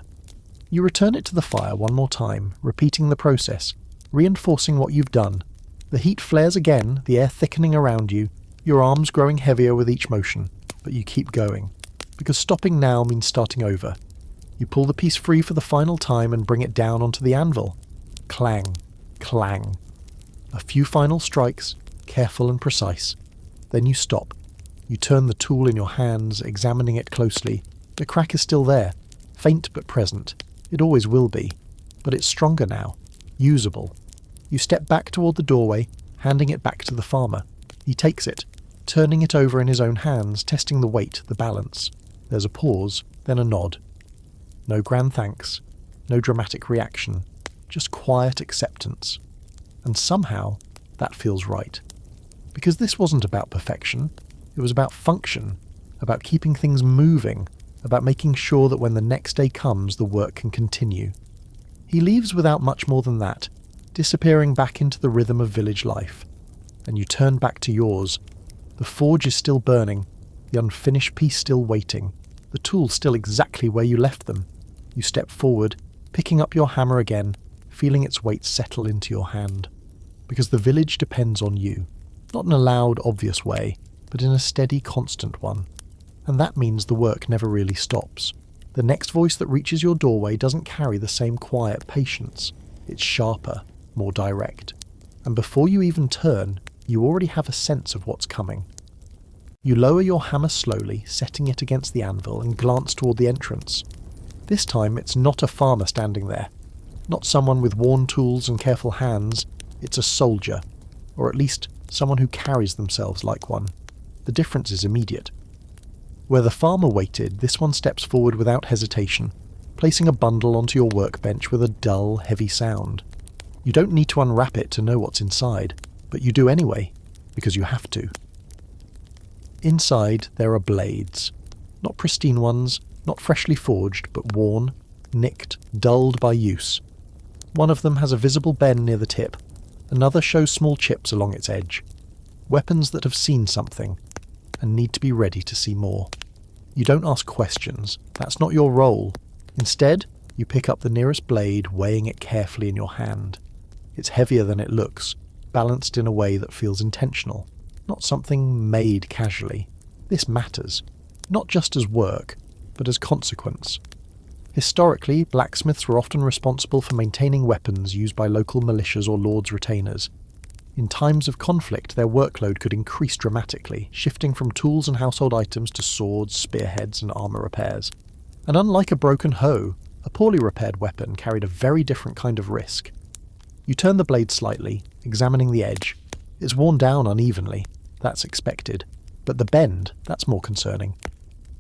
You return it to the fire one more time, repeating the process, reinforcing what you've done. The heat flares again, the air thickening around you, your arms growing heavier with each motion, but you keep going. Because stopping now means starting over. You pull the piece free for the final time and bring it down onto the anvil. Clang, clang. A few final strikes, careful and precise. Then you stop. You turn the tool in your hands, examining it closely. The crack is still there, faint but present. It always will be. But it's stronger now, usable. You step back toward the doorway, handing it back to the farmer. He takes it, turning it over in his own hands, testing the weight, the balance. There's a pause, then a nod. No grand thanks, no dramatic reaction, just quiet acceptance. And somehow, that feels right. Because this wasn't about perfection, it was about function, about keeping things moving, about making sure that when the next day comes, the work can continue. He leaves without much more than that, disappearing back into the rhythm of village life. And you turn back to yours. The forge is still burning, the unfinished piece still waiting, the tools still exactly where you left them. You step forward, picking up your hammer again, feeling its weight settle into your hand. Because the village depends on you, not in a loud, obvious way, but in a steady, constant one. And that means the work never really stops. The next voice that reaches your doorway doesn't carry the same quiet patience. It's sharper, more direct. And before you even turn, you already have a sense of what's coming. You lower your hammer slowly, setting it against the anvil, and glance toward the entrance. This time it's not a farmer standing there. Not someone with worn tools and careful hands. It's a soldier, or at least someone who carries themselves like one. The difference is immediate. Where the farmer waited, this one steps forward without hesitation, placing a bundle onto your workbench with a dull, heavy sound. You don't need to unwrap it to know what's inside, but you do anyway, because you have to. Inside, there are blades. Not pristine ones, not freshly forged, but worn, nicked, dulled by use. One of them has a visible bend near the tip. Another shows small chips along its edge. Weapons that have seen something, and need to be ready to see more. You don't ask questions. That's not your role. Instead, you pick up the nearest blade, weighing it carefully in your hand. It's heavier than it looks, balanced in a way that feels intentional, not something made casually. This matters, not just as work, but as consequence. Historically, blacksmiths were often responsible for maintaining weapons used by local militias or lords' retainers. In times of conflict, their workload could increase dramatically, shifting from tools and household items to swords, spearheads, and armour repairs. And unlike a broken hoe, a poorly repaired weapon carried a very different kind of risk. You turn the blade slightly, examining the edge. It's worn down unevenly. That's expected. But the bend, that's more concerning.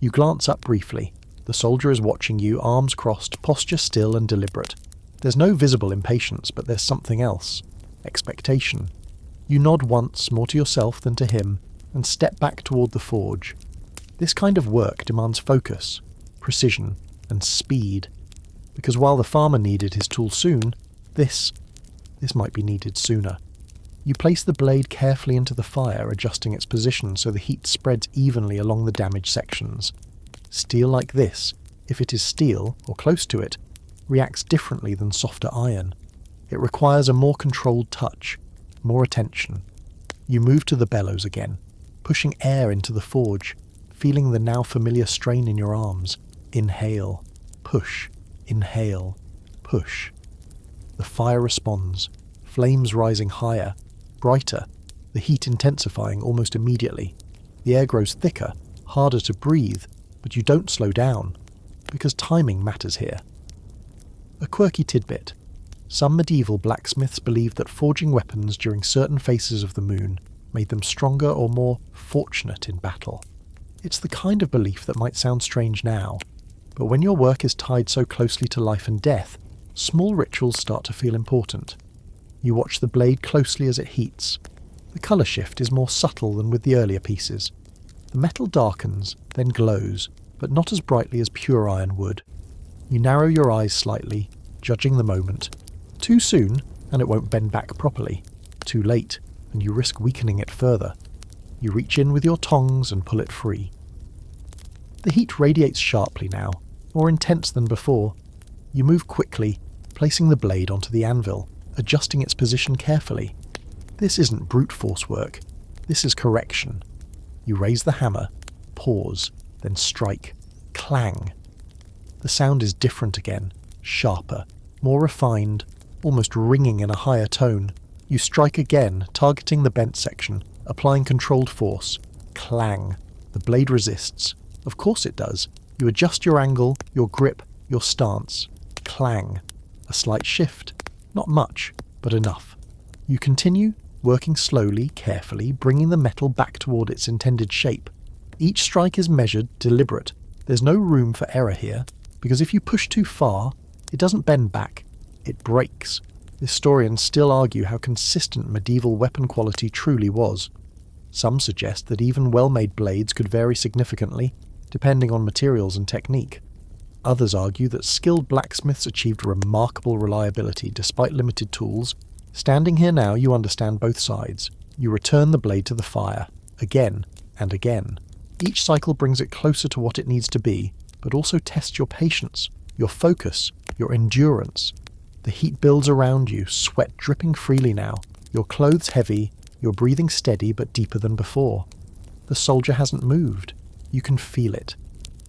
You glance up briefly. The soldier is watching you, arms crossed, posture still and deliberate. There's no visible impatience, but there's something else. Expectation. You nod once, more to yourself than to him, and step back toward the forge. This kind of work demands focus, precision, and speed. Because while the farmer needed his tool soon, this might be needed sooner. You place the blade carefully into the fire, adjusting its position so the heat spreads evenly along the damaged sections. Steel like this, if it is steel, or close to it, reacts differently than softer iron. It requires a more controlled touch, more attention. You move to the bellows again, pushing air into the forge, feeling the now familiar strain in your arms. Inhale, push, inhale, push. The fire responds, flames rising higher, brighter, the heat intensifying almost immediately. The air grows thicker, harder to breathe, but you don't slow down, because timing matters here. A quirky tidbit. Some medieval blacksmiths believed that forging weapons during certain phases of the moon made them stronger or more fortunate in battle. It's the kind of belief that might sound strange now, but when your work is tied so closely to life and death, small rituals start to feel important. You watch the blade closely as it heats. The colour shift is more subtle than with the earlier pieces. The metal darkens, then glows, but not as brightly as pure iron would. You narrow your eyes slightly, judging the moment. Too soon, and it won't bend back properly. Too late, and you risk weakening it further. You reach in with your tongs and pull it free. The heat radiates sharply now, more intense than before. You move quickly, placing the blade onto the anvil, adjusting its position carefully. This isn't brute force work. This is correction. You raise the hammer, pause, then strike. Clang. The sound is different again, sharper, more refined, almost ringing in a higher tone. You strike again, targeting the bent section, applying controlled force. Clang. The blade resists. Of course it does. You adjust your angle, your grip, your stance. Clang. A slight shift. Not much, but enough. You continue, working slowly, carefully, bringing the metal back toward its intended shape. Each strike is measured, deliberate. There's no room for error here, because if you push too far, it doesn't bend back, it breaks. Historians still argue how consistent medieval weapon quality truly was. Some suggest that even well-made blades could vary significantly, depending on materials and technique. Others argue that skilled blacksmiths achieved remarkable reliability despite limited tools. Standing here now, you understand both sides. You return the blade to the fire, again and again. Each cycle brings it closer to what it needs to be, but also tests your patience, your focus, your endurance. The heat builds around you, sweat dripping freely now, your clothes heavy, your breathing steady but deeper than before. The soldier hasn't moved. You can feel it.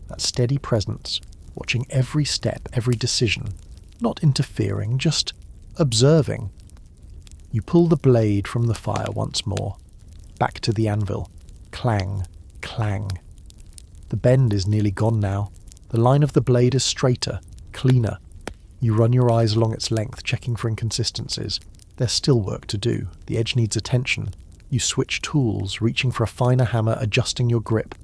That steady presence, watching every step, every decision, not interfering, just observing. You pull the blade from the fire once more, back to the anvil. Clang, clang. The bend is nearly gone now. The line of the blade is straighter, cleaner. You run your eyes along its length, checking for inconsistencies. There's still work to do. The edge needs attention. You switch tools, reaching for a finer hammer, adjusting your grip.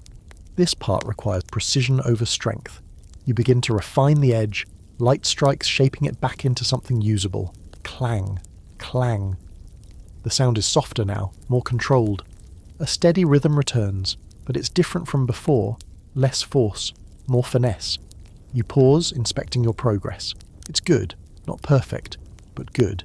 This part requires precision over strength. You begin to refine the edge, light strikes shaping it back into something usable. Clang, clang. The sound is softer now, more controlled. A steady rhythm returns, but it's different from before. Less force, more finesse. You pause, inspecting your progress. It's good, not perfect, but good.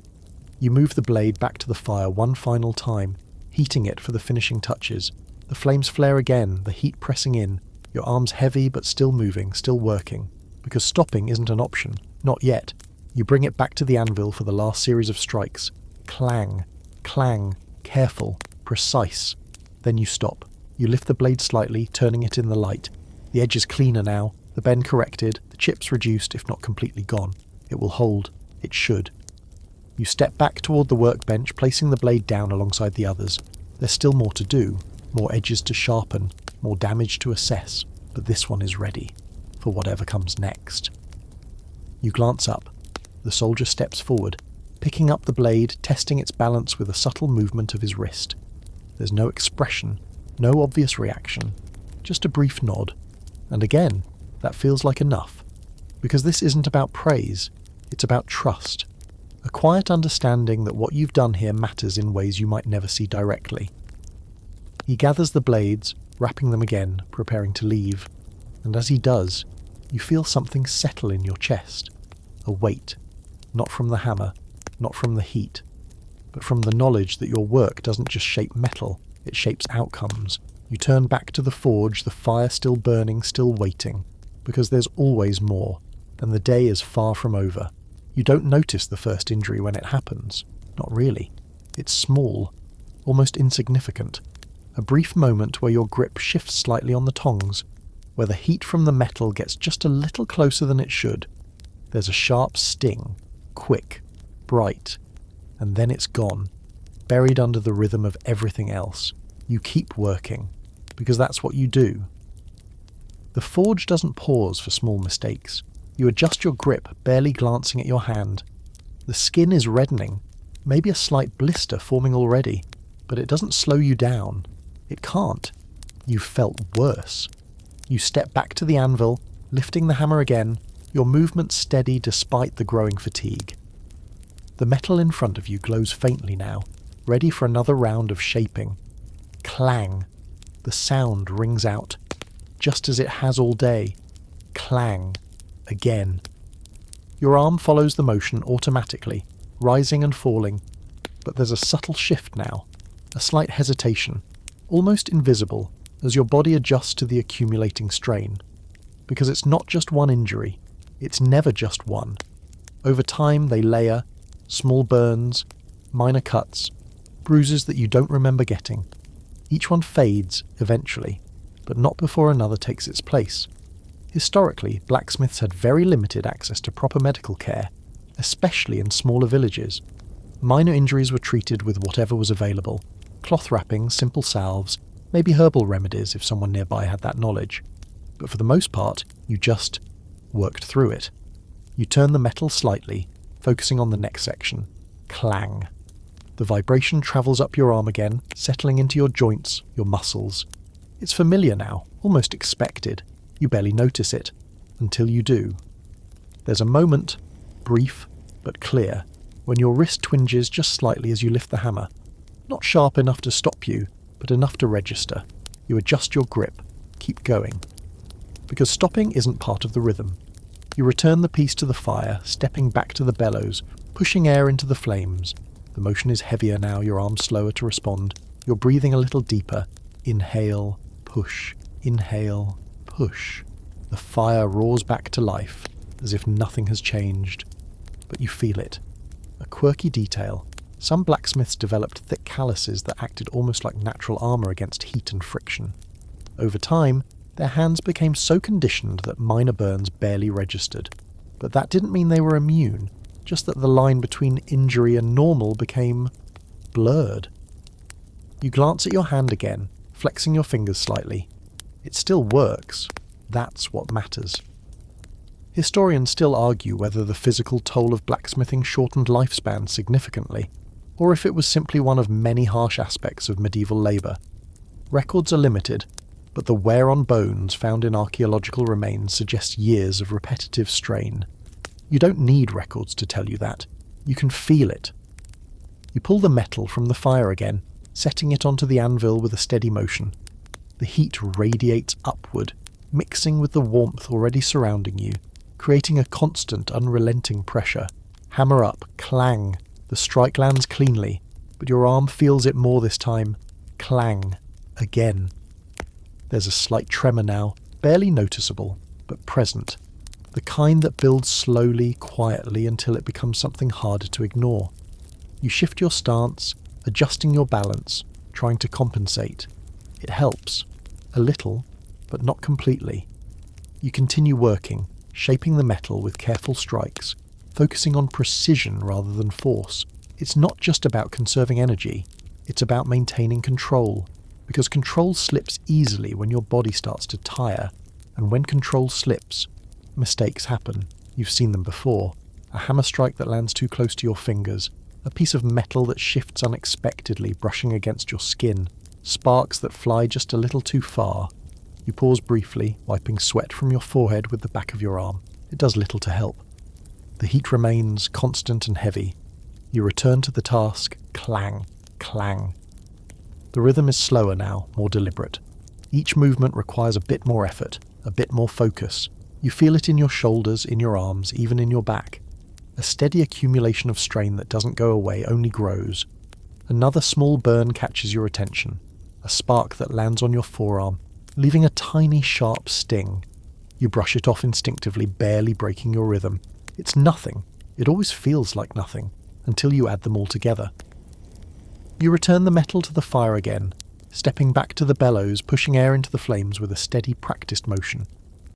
You move the blade back to the fire one final time, heating it for the finishing touches. The flames flare again, the heat pressing in, your arms heavy but still moving, still working. Because stopping isn't an option, not yet. You bring it back to the anvil for the last series of strikes. Clang, clang, careful, precise. Then you stop. You lift the blade slightly, turning it in the light. The edge is cleaner now, the bend corrected, the chips reduced if not completely gone. It will hold. It should. You step back toward the workbench, placing the blade down alongside the others. There's still more to do, more edges to sharpen, more damage to assess, but this one is ready for whatever comes next. You glance up. The soldier steps forward, picking up the blade, testing its balance with a subtle movement of his wrist. There's no expression, no obvious reaction, just a brief nod. And again, that feels like enough. Because this isn't about praise, it's about trust. A quiet understanding that what you've done here matters in ways you might never see directly. He gathers the blades, wrapping them again, preparing to leave. And as he does, you feel something settle in your chest. A weight. Not from the hammer, not from the heat, but from the knowledge that your work doesn't just shape metal, it shapes outcomes. You turn back to the forge, the fire still burning, still waiting, because there's always more, and the day is far from over. You don't notice the first injury when it happens. Not really. It's small, almost insignificant. A brief moment where your grip shifts slightly on the tongs, where the heat from the metal gets just a little closer than it should. There's a sharp sting, quick, bright, and then it's gone, buried under the rhythm of everything else. You keep working, because that's what you do. The forge doesn't pause for small mistakes. You adjust your grip, barely glancing at your hand. The skin is reddening, maybe a slight blister forming already, but it doesn't slow you down. It can't. You've felt worse. You step back to the anvil, lifting the hammer again, your movement steady despite the growing fatigue. The metal in front of you glows faintly now, ready for another round of shaping. Clang. The sound rings out, just as it has all day. Clang. Again. Your arm follows the motion automatically, rising and falling, but there's a subtle shift now, a slight hesitation, almost invisible, as your body adjusts to the accumulating strain. Because it's not just one injury, it's never just one. Over time they layer, small burns, minor cuts, bruises that you don't remember getting. Each one fades, eventually, but not before another takes its place. Historically, blacksmiths had very limited access to proper medical care, especially in smaller villages. Minor injuries were treated with whatever was available: cloth wrappings, simple salves, maybe herbal remedies if someone nearby had that knowledge. But for the most part, you just worked through it. You turn the metal slightly, focusing on the next section. Clang. The vibration travels up your arm again, settling into your joints, your muscles. It's familiar now, almost expected. You barely notice it, until you do. There's a moment, brief but clear, when your wrist twinges just slightly as you lift the hammer. Not sharp enough to stop you, but enough to register. You adjust your grip, keep going. Because stopping isn't part of the rhythm. You return the piece to the fire, stepping back to the bellows, pushing air into the flames. The motion is heavier now, your arms slower to respond. You're breathing a little deeper. Inhale, push, inhale, push. The fire roars back to life, as if nothing has changed. But you feel it. A quirky detail. Some blacksmiths developed thick calluses that acted almost like natural armour against heat and friction. Over time, their hands became so conditioned that minor burns barely registered. But that didn't mean they were immune, just that the line between injury and normal became blurred. You glance at your hand again, flexing your fingers slightly. It still works. That's what matters. Historians still argue whether the physical toll of blacksmithing shortened lifespans significantly, or if it was simply one of many harsh aspects of medieval labour. Records are limited, but the wear on bones found in archaeological remains suggests years of repetitive strain. You don't need records to tell you that. You can feel it. You pull the metal from the fire again, setting it onto the anvil with a steady motion. The heat radiates upward, mixing with the warmth already surrounding you, creating a constant, unrelenting pressure. Hammer up, clang. The strike lands cleanly, but your arm feels it more this time. Clang. Again. There's a slight tremor now, barely noticeable, but present. The kind that builds slowly, quietly, until it becomes something harder to ignore. You shift your stance, adjusting your balance, trying to compensate. It helps. A little, but not completely. You continue working, shaping the metal with careful strikes, focusing on precision rather than force. It's not just about conserving energy, it's about maintaining control, because control slips easily when your body starts to tire, and when control slips, mistakes happen. You've seen them before. A hammer strike that lands too close to your fingers, a piece of metal that shifts unexpectedly, brushing against your skin, sparks that fly just a little too far. You pause briefly, wiping sweat from your forehead with the back of your arm. It does little to help. The heat remains constant and heavy. You return to the task, clang, clang. The rhythm is slower now, more deliberate. Each movement requires a bit more effort, a bit more focus. You feel it in your shoulders, in your arms, even in your back. A steady accumulation of strain that doesn't go away, only grows. Another small burn catches your attention, a spark that lands on your forearm, leaving a tiny sharp sting. You brush it off instinctively, barely breaking your rhythm. It's nothing. It always feels like nothing, until you add them all together. You return the metal to the fire again, stepping back to the bellows, pushing air into the flames with a steady, practiced motion.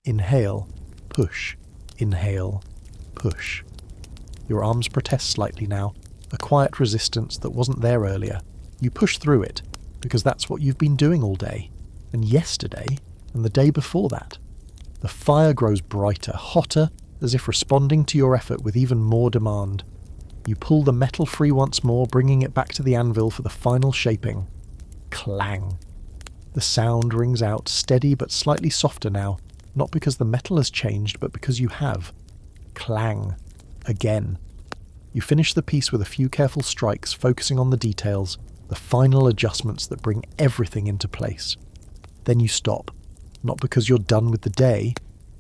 Inhale, push, inhale, push. Your arms protest slightly now, a quiet resistance that wasn't there earlier. You push through it, because that's what you've been doing all day, and yesterday, and the day before that. The fire grows brighter, hotter, as if responding to your effort with even more demand. You pull the metal free once more, bringing it back to the anvil for the final shaping. Clang. The sound rings out, steady but slightly softer now, not because the metal has changed, but because you have. Clang. Again. You finish the piece with a few careful strikes, focusing on the details, the final adjustments that bring everything into place. Then you stop, not because you're done with the day,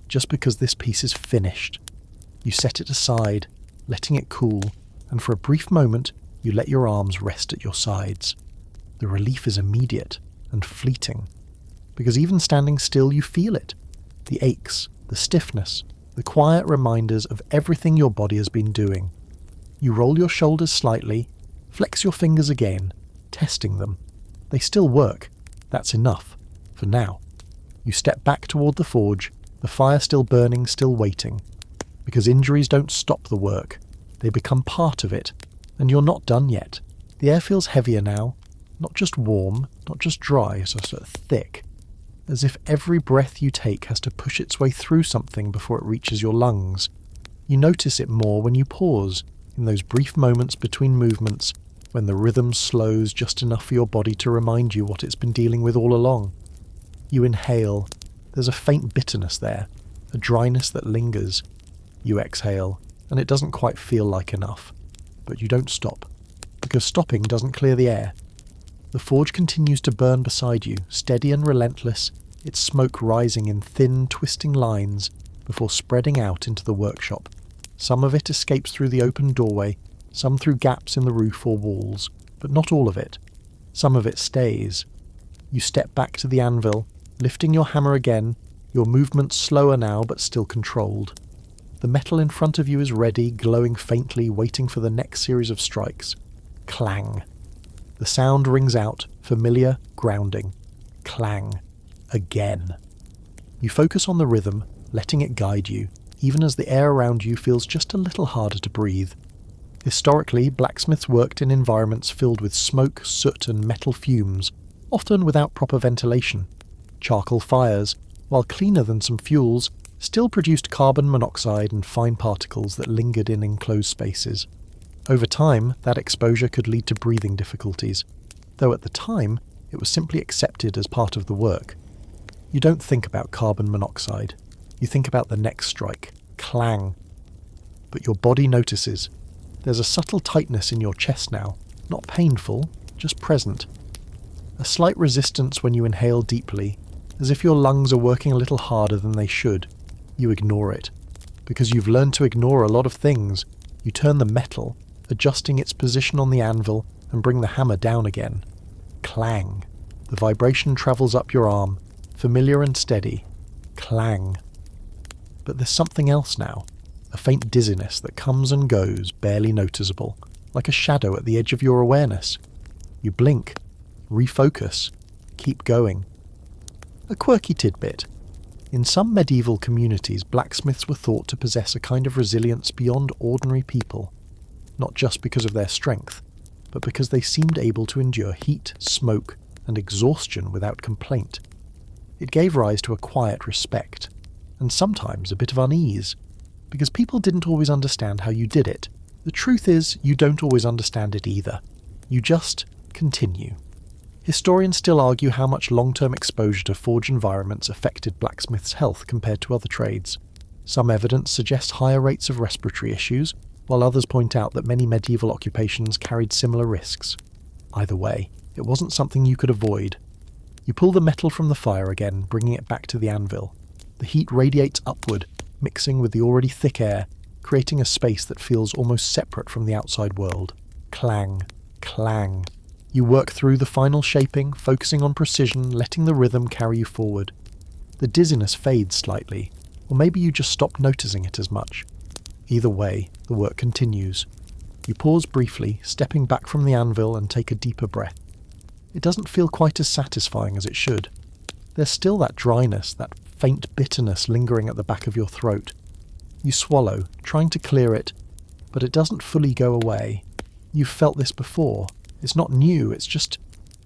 just because this piece is finished. You set it aside, letting it cool, and for a brief moment, you let your arms rest at your sides. The relief is immediate and fleeting, because even standing still, you feel it. The aches, the stiffness, the quiet reminders of everything your body has been doing. You roll your shoulders slightly, flex your fingers again, testing them. They still work. That's enough. For now. You step back toward the forge, the fire still burning, still waiting. Because injuries don't stop the work. They become part of it. And you're not done yet. The air feels heavier now. Not just warm, not just dry, so sort of thick. As if every breath you take has to push its way through something before it reaches your lungs. You notice it more when you pause, in those brief moments between movements, when the rhythm slows just enough for your body to remind you what it's been dealing with all along. You inhale. There's a faint bitterness there, a dryness that lingers. You exhale, and it doesn't quite feel like enough. But you don't stop, because stopping doesn't clear the air. The forge continues to burn beside you, steady and relentless, its smoke rising in thin, twisting lines before spreading out into the workshop. Some of it escapes through the open doorway, some through gaps in the roof or walls, but not all of it. Some of it stays. You step back to the anvil, lifting your hammer again, your movements slower now but still controlled. The metal in front of you is ready, glowing faintly, waiting for the next series of strikes. Clang. The sound rings out, familiar, grounding. Clang. Again. You focus on the rhythm, letting it guide you, even as the air around you feels just a little harder to breathe. Historically, blacksmiths worked in environments filled with smoke, soot and metal fumes, often without proper ventilation. Charcoal fires, while cleaner than some fuels, still produced carbon monoxide and fine particles that lingered in enclosed spaces. Over time, that exposure could lead to breathing difficulties, though at the time, it was simply accepted as part of the work. You don't think about carbon monoxide. You think about the next strike. Clang. But your body notices. There's a subtle tightness in your chest now, not painful, just present. A slight resistance when you inhale deeply, as if your lungs are working a little harder than they should. You ignore it. Because you've learned to ignore a lot of things, you turn the metal, adjusting its position on the anvil, and bring the hammer down again. Clang. The vibration travels up your arm, familiar and steady. Clang. But there's something else now. A faint dizziness that comes and goes, barely noticeable, like a shadow at the edge of your awareness. You blink, refocus, keep going. A quirky tidbit. In some medieval communities, blacksmiths were thought to possess a kind of resilience beyond ordinary people, not just because of their strength, but because they seemed able to endure heat, smoke, and exhaustion without complaint. It gave rise to a quiet respect, and sometimes a bit of unease, because people didn't always understand how you did it. The truth is, you don't always understand it either. You just continue. Historians still argue how much long-term exposure to forge environments affected blacksmiths' health compared to other trades. Some evidence suggests higher rates of respiratory issues, while others point out that many medieval occupations carried similar risks. Either way, it wasn't something you could avoid. You pull the metal from the fire again, bringing it back to the anvil. The heat radiates upward, mixing with the already thick air, creating a space that feels almost separate from the outside world. Clang, clang. You work through the final shaping, focusing on precision, letting the rhythm carry you forward. The dizziness fades slightly, or maybe you just stop noticing it as much. Either way, the work continues. You pause briefly, stepping back from the anvil and take a deeper breath. It doesn't feel quite as satisfying as it should. There's still that dryness, that faint bitterness lingering at the back of your throat. You swallow, trying to clear it, but it doesn't fully go away. You've felt this before. It's not new, it's just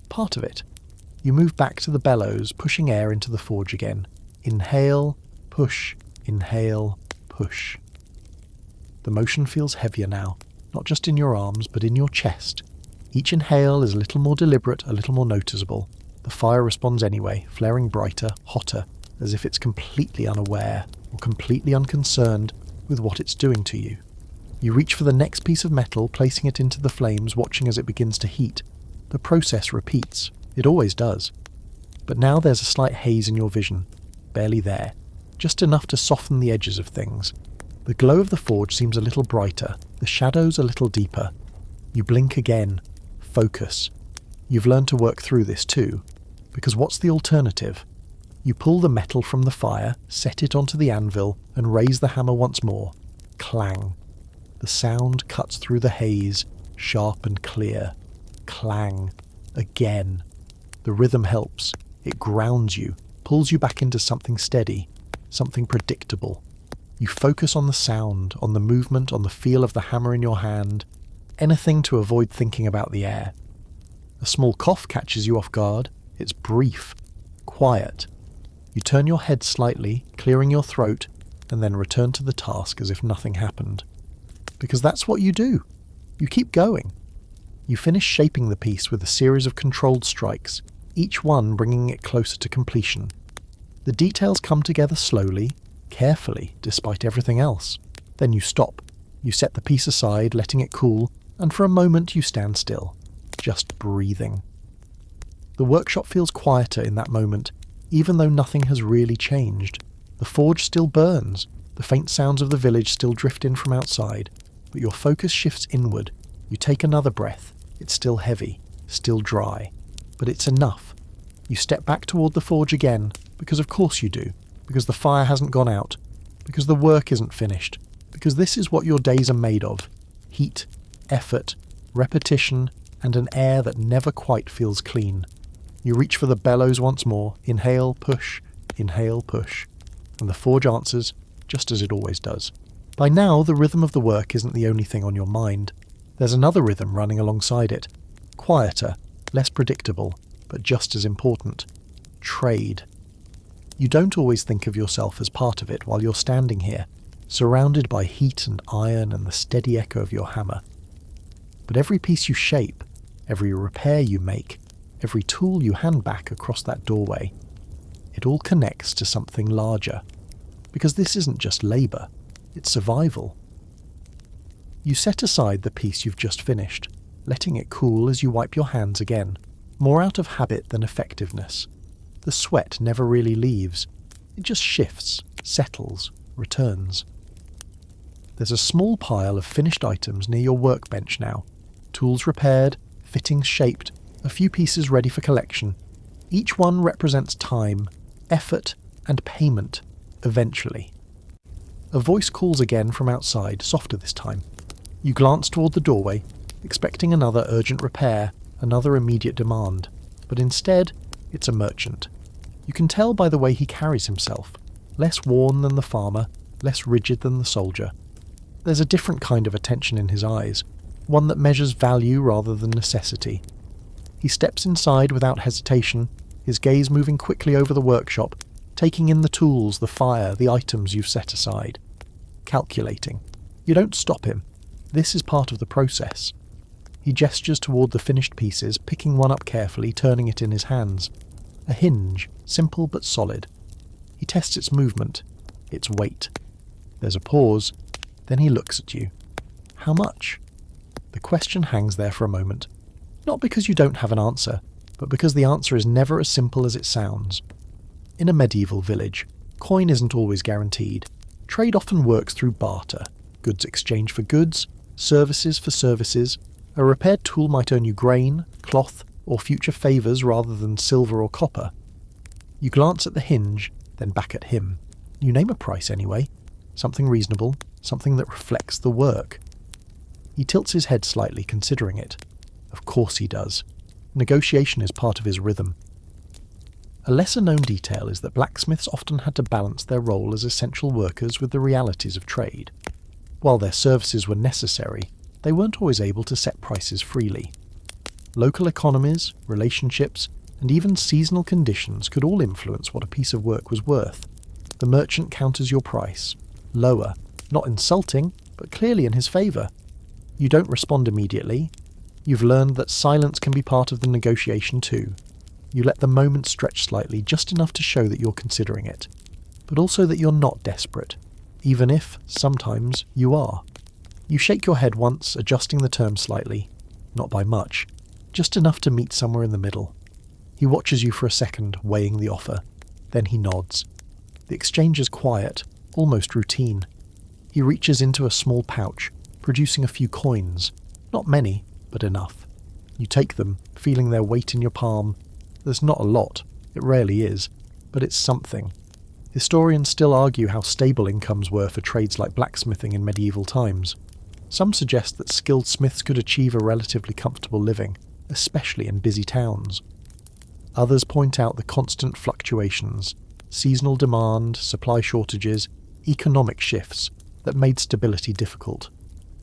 part of it. You move back to the bellows, pushing air into the forge again. Inhale, push, inhale, push. The motion feels heavier now, not just in your arms, but in your chest. Each inhale is a little more deliberate, a little more noticeable. The fire responds anyway, flaring brighter, hotter, as if it's completely unaware or completely unconcerned with what it's doing to you. You reach for the next piece of metal, placing it into the flames, watching as it begins to heat. The process repeats. It always does. But now there's a slight haze in your vision. Barely there. Just enough to soften the edges of things. The glow of the forge seems a little brighter, the shadows a little deeper. You blink again. Focus. You've learned to work through this too. Because what's the alternative? You pull the metal from the fire, set it onto the anvil, and raise the hammer once more. Clang. The sound cuts through the haze, sharp and clear. Clang. Again. The rhythm helps. It grounds you, pulls you back into something steady, something predictable. You focus on the sound, on the movement, on the feel of the hammer in your hand, anything to avoid thinking about the air. A small cough catches you off guard. It's brief, quiet. You turn your head slightly, clearing your throat, and then return to the task as if nothing happened. Because that's what you do. You keep going. You finish shaping the piece with a series of controlled strikes, each one bringing it closer to completion. The details come together slowly, carefully, despite everything else. Then you stop. You set the piece aside, letting it cool, and for a moment you stand still, just breathing. The workshop feels quieter in that moment, even though nothing has really changed. The forge still burns, the faint sounds of the village still drift in from outside, but your focus shifts inward. You take another breath. It's still heavy, still dry, but it's enough. You step back toward the forge again, because of course you do, because the fire hasn't gone out, because the work isn't finished, because this is what your days are made of: heat, effort, repetition, and an air that never quite feels clean. You reach for the bellows once more, inhale, push, and the forge answers just as it always does. By now, the rhythm of the work isn't the only thing on your mind. There's another rhythm running alongside it. Quieter, less predictable, but just as important. Trade. You don't always think of yourself as part of it while you're standing here, surrounded by heat and iron and the steady echo of your hammer. But every piece you shape, every repair you make, every tool you hand back across that doorway, it all connects to something larger. Because this isn't just labour, it's survival. You set aside the piece you've just finished, letting it cool as you wipe your hands again, more out of habit than effectiveness. The sweat never really leaves. It just shifts, settles, returns. There's a small pile of finished items near your workbench now. Tools repaired, fittings shaped, a few pieces ready for collection. Each one represents time, effort, and payment, eventually. A voice calls again from outside, softer this time. You glance toward the doorway, expecting another urgent repair, another immediate demand. But instead, it's a merchant. You can tell by the way he carries himself. Less worn than the farmer, less rigid than the soldier. There's a different kind of attention in his eyes, one that measures value rather than necessity. He steps inside without hesitation, his gaze moving quickly over the workshop, taking in the tools, the fire, the items you've set aside. Calculating. You don't stop him. This is part of the process. He gestures toward the finished pieces, picking one up carefully, turning it in his hands. A hinge, simple but solid. He tests its movement, its weight. There's a pause, then he looks at you. How much? The question hangs there for a moment. Not because you don't have an answer, but because the answer is never as simple as it sounds. In a medieval village, coin isn't always guaranteed. Trade often works through barter. Goods exchange for goods, services for services. A repaired tool might earn you grain, cloth, or future favours rather than silver or copper. You glance at the hinge, then back at him. You name a price anyway. Something reasonable, something that reflects the work. He tilts his head slightly, considering it. Of course he does. Negotiation is part of his rhythm. A lesser-known detail is that blacksmiths often had to balance their role as essential workers with the realities of trade. While their services were necessary, they weren't always able to set prices freely. Local economies, relationships, and even seasonal conditions could all influence what a piece of work was worth. the merchant counters your price. Lower, not insulting, but clearly in his favour. You don't respond immediately. You've learned that silence can be part of the negotiation too. You let the moment stretch slightly, just enough to show that you're considering it, but also that you're not desperate, even if, sometimes, you are. You shake your head once, adjusting the terms slightly. Not by much, just enough to meet somewhere in the middle. He watches you for a second, weighing the offer. Then he nods. The exchange is quiet, almost routine. He reaches into a small pouch, producing a few coins. Not many, but enough. You take them, feeling their weight in your palm. There's not a lot, it rarely is, but it's something. Historians still argue how stable incomes were for trades like blacksmithing in medieval times. Some suggest that skilled smiths could achieve a relatively comfortable living, especially in busy towns. Others point out the constant fluctuations, seasonal demand, supply shortages, economic shifts that made stability difficult.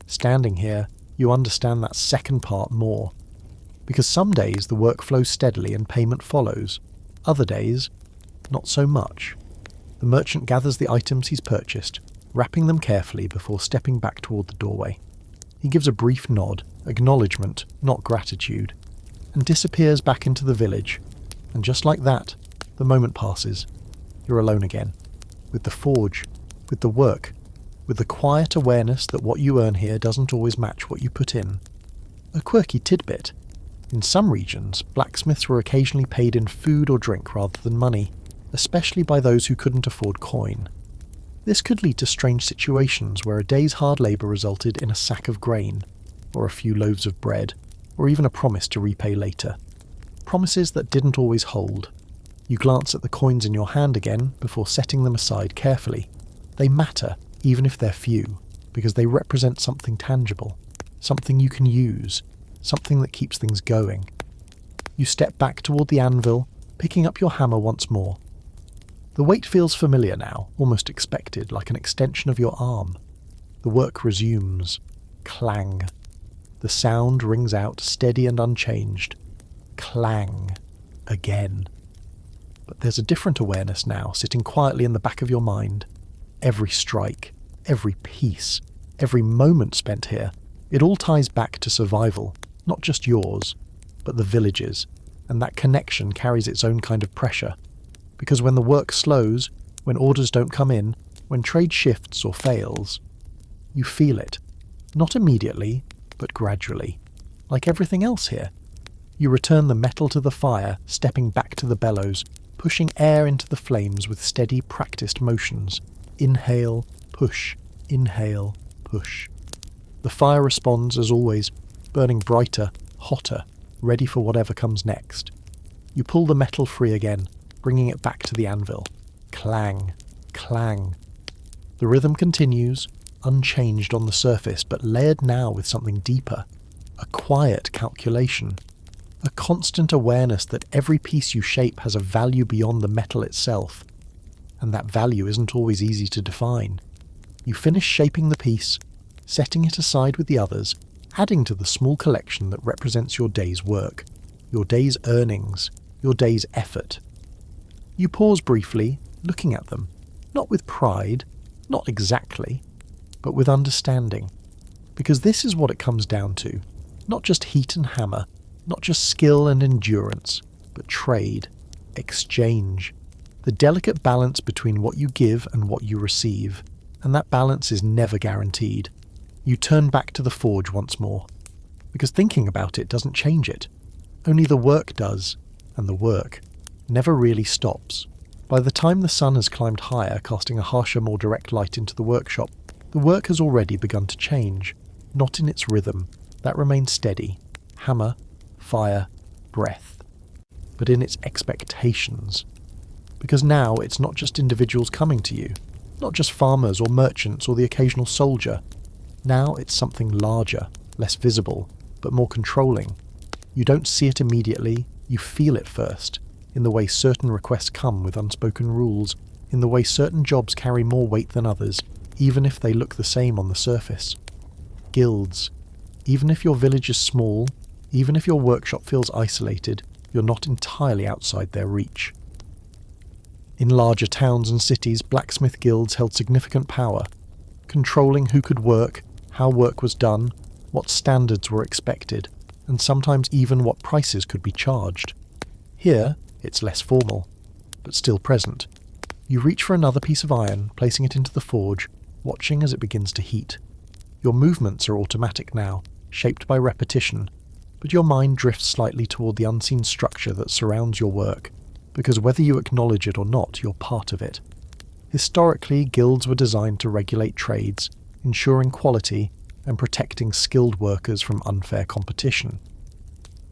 Standing here, you understand that second part more. Because some days the work flows steadily and payment follows. Other days, not so much. The merchant gathers the items he's purchased, wrapping them carefully before stepping back toward the doorway. He gives a brief nod, acknowledgement, not gratitude, and disappears back into the village. And just like that, the moment passes. You're alone again. With the forge, with the work, with the quiet awareness that what you earn here doesn't always match what you put in. A quirky tidbit. In some regions, blacksmiths were occasionally paid in food or drink rather than money, especially by those who couldn't afford coin. This could lead to strange situations where a day's hard labour resulted in a sack of grain, or a few loaves of bread, or even a promise to repay later. Promises that didn't always hold. You glance at the coins in your hand again before setting them aside carefully. They matter, even if they're few, because they represent something tangible, something you can use, something that keeps things going. You step back toward the anvil, picking up your hammer once more. The weight feels familiar now, almost expected, like an extension of your arm. The work resumes. Clang. The sound rings out, steady and unchanged. Clang. Again. But there's a different awareness now, sitting quietly in the back of your mind. Every strike, every piece, every moment spent here, it all ties back to survival, not just yours, but the village's, and that connection carries its own kind of pressure. Because when the work slows, when orders don't come in, when trade shifts or fails, you feel it. Not immediately, but gradually. Like everything else here. You return the metal to the fire, stepping back to the bellows, pushing air into the flames with steady, practiced motions. Inhale, push, inhale, push. The fire responds as always, burning brighter, hotter, ready for whatever comes next. You pull the metal free again, bringing it back to the anvil. Clang, clang. The rhythm continues, unchanged on the surface, but layered now with something deeper. A quiet calculation. A constant awareness that every piece you shape has a value beyond the metal itself. And that value isn't always easy to define. You finish shaping the piece, setting it aside with the others, adding to the small collection that represents your day's work, your day's earnings, your day's effort. You pause briefly, looking at them, not with pride, not exactly, but with understanding. Because this is what it comes down to. Not just heat and hammer, not just skill and endurance, but trade, exchange. The delicate balance between what you give and what you receive, and that balance is never guaranteed. You turn back to the forge once more, because thinking about it doesn't change it. Only the work does, and the work never really stops. By the time the sun has climbed higher, casting a harsher, more direct light into the workshop, the work has already begun to change, not in its rhythm, that remains steady, hammer, fire, breath, but in its expectations. Because now it's not just individuals coming to you, not just farmers or merchants or the occasional soldier. Now it's something larger, less visible, but more controlling. You don't see it immediately, you feel it first, in the way certain requests come with unspoken rules, in the way certain jobs carry more weight than others, even if they look the same on the surface. Guilds. Even if your village is small, even if your workshop feels isolated, you're not entirely outside their reach. In larger towns and cities, blacksmith guilds held significant power, controlling who could work, how work was done, what standards were expected, and sometimes even what prices could be charged. Here, it's less formal, but still present. You reach for another piece of iron, placing it into the forge, watching as it begins to heat. Your movements are automatic now, shaped by repetition, but your mind drifts slightly toward the unseen structure that surrounds your work, because whether you acknowledge it or not, you're part of it. Historically, guilds were designed to regulate trades, ensuring quality and protecting skilled workers from unfair competition.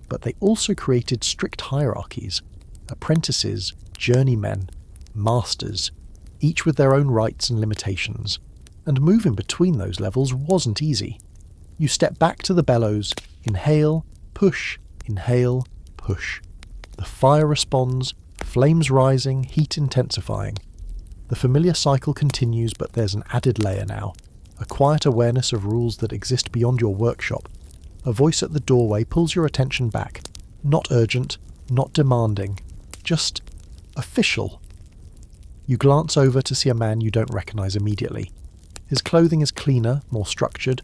But they also created strict hierarchies: apprentices, journeymen, masters, each with their own rights and limitations, and moving between those levels wasn't easy. You step back to the bellows, inhale, push, inhale, push. The fire responds, flames rising, heat intensifying. The familiar cycle continues, but there's an added layer now, a quiet awareness of rules that exist beyond your workshop. A voice at the doorway pulls your attention back, not urgent, not demanding, just official. You glance over to see a man you don't recognize immediately. His clothing is cleaner, more structured,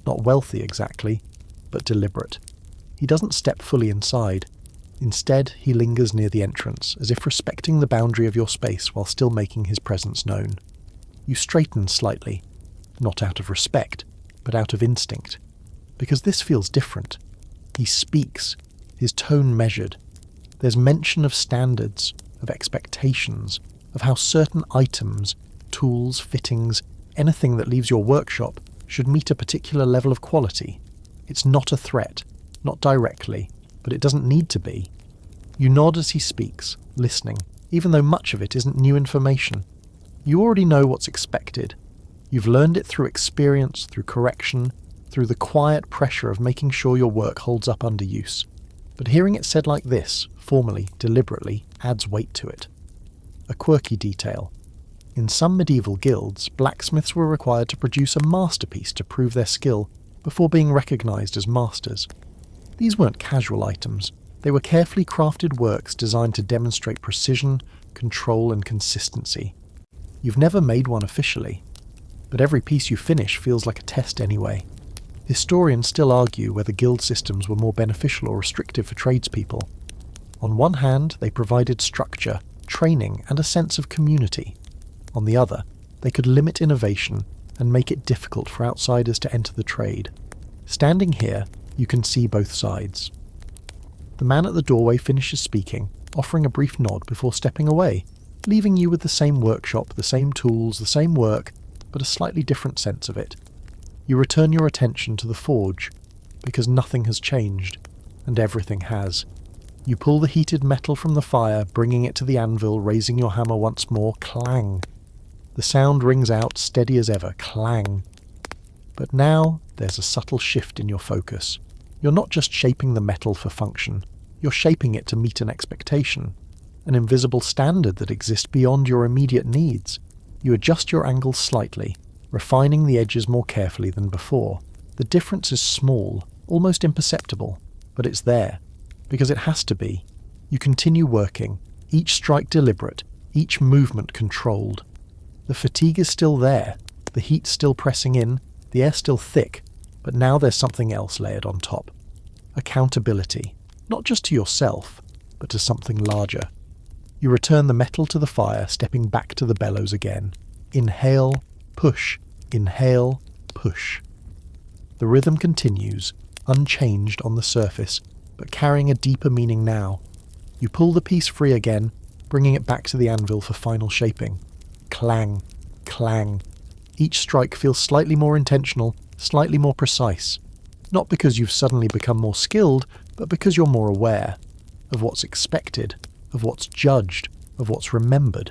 not wealthy exactly, but deliberate. He doesn't step fully inside. Instead, he lingers near the entrance, as if respecting the boundary of your space while still making his presence known. You straighten slightly, not out of respect, but out of instinct, because this feels different. He speaks, his tone measured. There's mention of standards, of expectations, of how certain items, tools, fittings, anything that leaves your workshop should meet a particular level of quality. It's not a threat, not directly, but it doesn't need to be. You nod as he speaks, listening, even though much of it isn't new information. You already know what's expected. You've learned it through experience, through correction, through the quiet pressure of making sure your work holds up under use. But hearing it said like this, formally, deliberately, adds weight to it. A quirky detail. In some medieval guilds, blacksmiths were required to produce a masterpiece to prove their skill before being recognised as masters. These weren't casual items. They were carefully crafted works designed to demonstrate precision, control and consistency. You've never made one officially, but every piece you finish feels like a test anyway. Historians still argue whether guild systems were more beneficial or restrictive for tradespeople. On one hand, they provided structure, training and a sense of community. On the other, they could limit innovation and make it difficult for outsiders to enter the trade. Standing here, you can see both sides. The man at the doorway finishes speaking, offering a brief nod before stepping away, leaving you with the same workshop, the same tools, the same work, but a slightly different sense of it. You return your attention to the forge, because nothing has changed, and everything has. You pull the heated metal from the fire, bringing it to the anvil, raising your hammer once more, clang. The sound rings out, steady as ever, clang. But now there's a subtle shift in your focus. You're not just shaping the metal for function, you're shaping it to meet an expectation, an invisible standard that exists beyond your immediate needs. You adjust your angles slightly, refining the edges more carefully than before. The difference is small, almost imperceptible, but it's there, because it has to be. You continue working, each strike deliberate, each movement controlled. The fatigue is still there, the heat still pressing in, the air still thick, but now there's something else layered on top. Accountability, not just to yourself, but to something larger. You return the metal to the fire, stepping back to the bellows again. Inhale, push, inhale, push. The rhythm continues, unchanged on the surface, but carrying a deeper meaning now. You pull the piece free again, bringing it back to the anvil for final shaping. Clang, clang. Each strike feels slightly more intentional, slightly more precise. Not because you've suddenly become more skilled, but because you're more aware of what's expected, of what's judged, of what's remembered.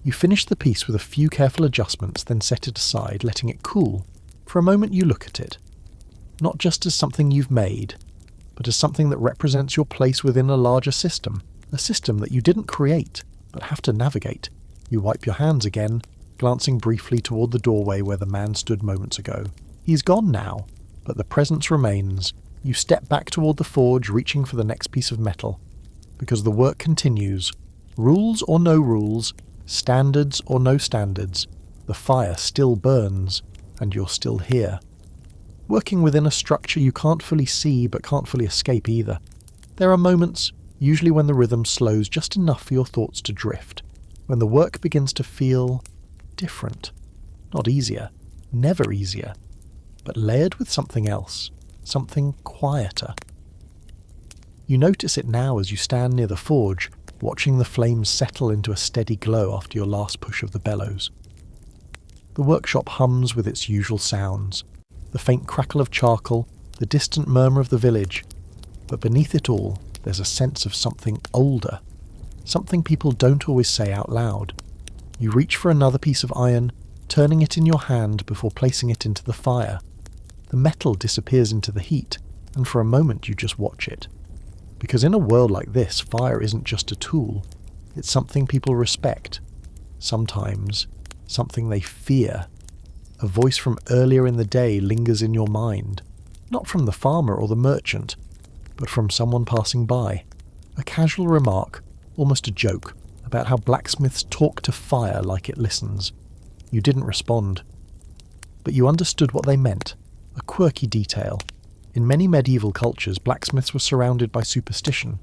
You finish the piece with a few careful adjustments, then set it aside, letting it cool. For a moment you look at it, not just as something you've made, but as something that represents your place within a larger system, a system that you didn't create, but have to navigate. You wipe your hands again, glancing briefly toward the doorway where the man stood moments ago. He's gone now, but the presence remains. You step back toward the forge, reaching for the next piece of metal, because the work continues, Rules or no rules, standards or no standards, the fire still burns, and you're still here. Working within a structure you can't fully see but can't fully escape either. There are moments, usually when the rhythm slows just enough for your thoughts to drift, when the work begins to feel different. Not easier, never easier, but layered with something else, something quieter. You notice it now as you stand near the forge, watching the flames settle into a steady glow after your last push of the bellows. The workshop hums with its usual sounds, the faint crackle of charcoal, the distant murmur of the village, but beneath it all there's a sense of something older, something people don't always say out loud. You reach for another piece of iron, turning it in your hand before placing it into the fire. The metal disappears into the heat, and for a moment you just watch it. Because in a world like this, fire isn't just a tool, it's something people respect. Sometimes, something they fear. A voice from earlier in the day lingers in your mind, not from the farmer or the merchant, but from someone passing by. A casual remark, almost a joke, about how blacksmiths talk to fire like it listens. You didn't respond, but you understood what they meant, a quirky detail. In many medieval cultures, blacksmiths were surrounded by superstition.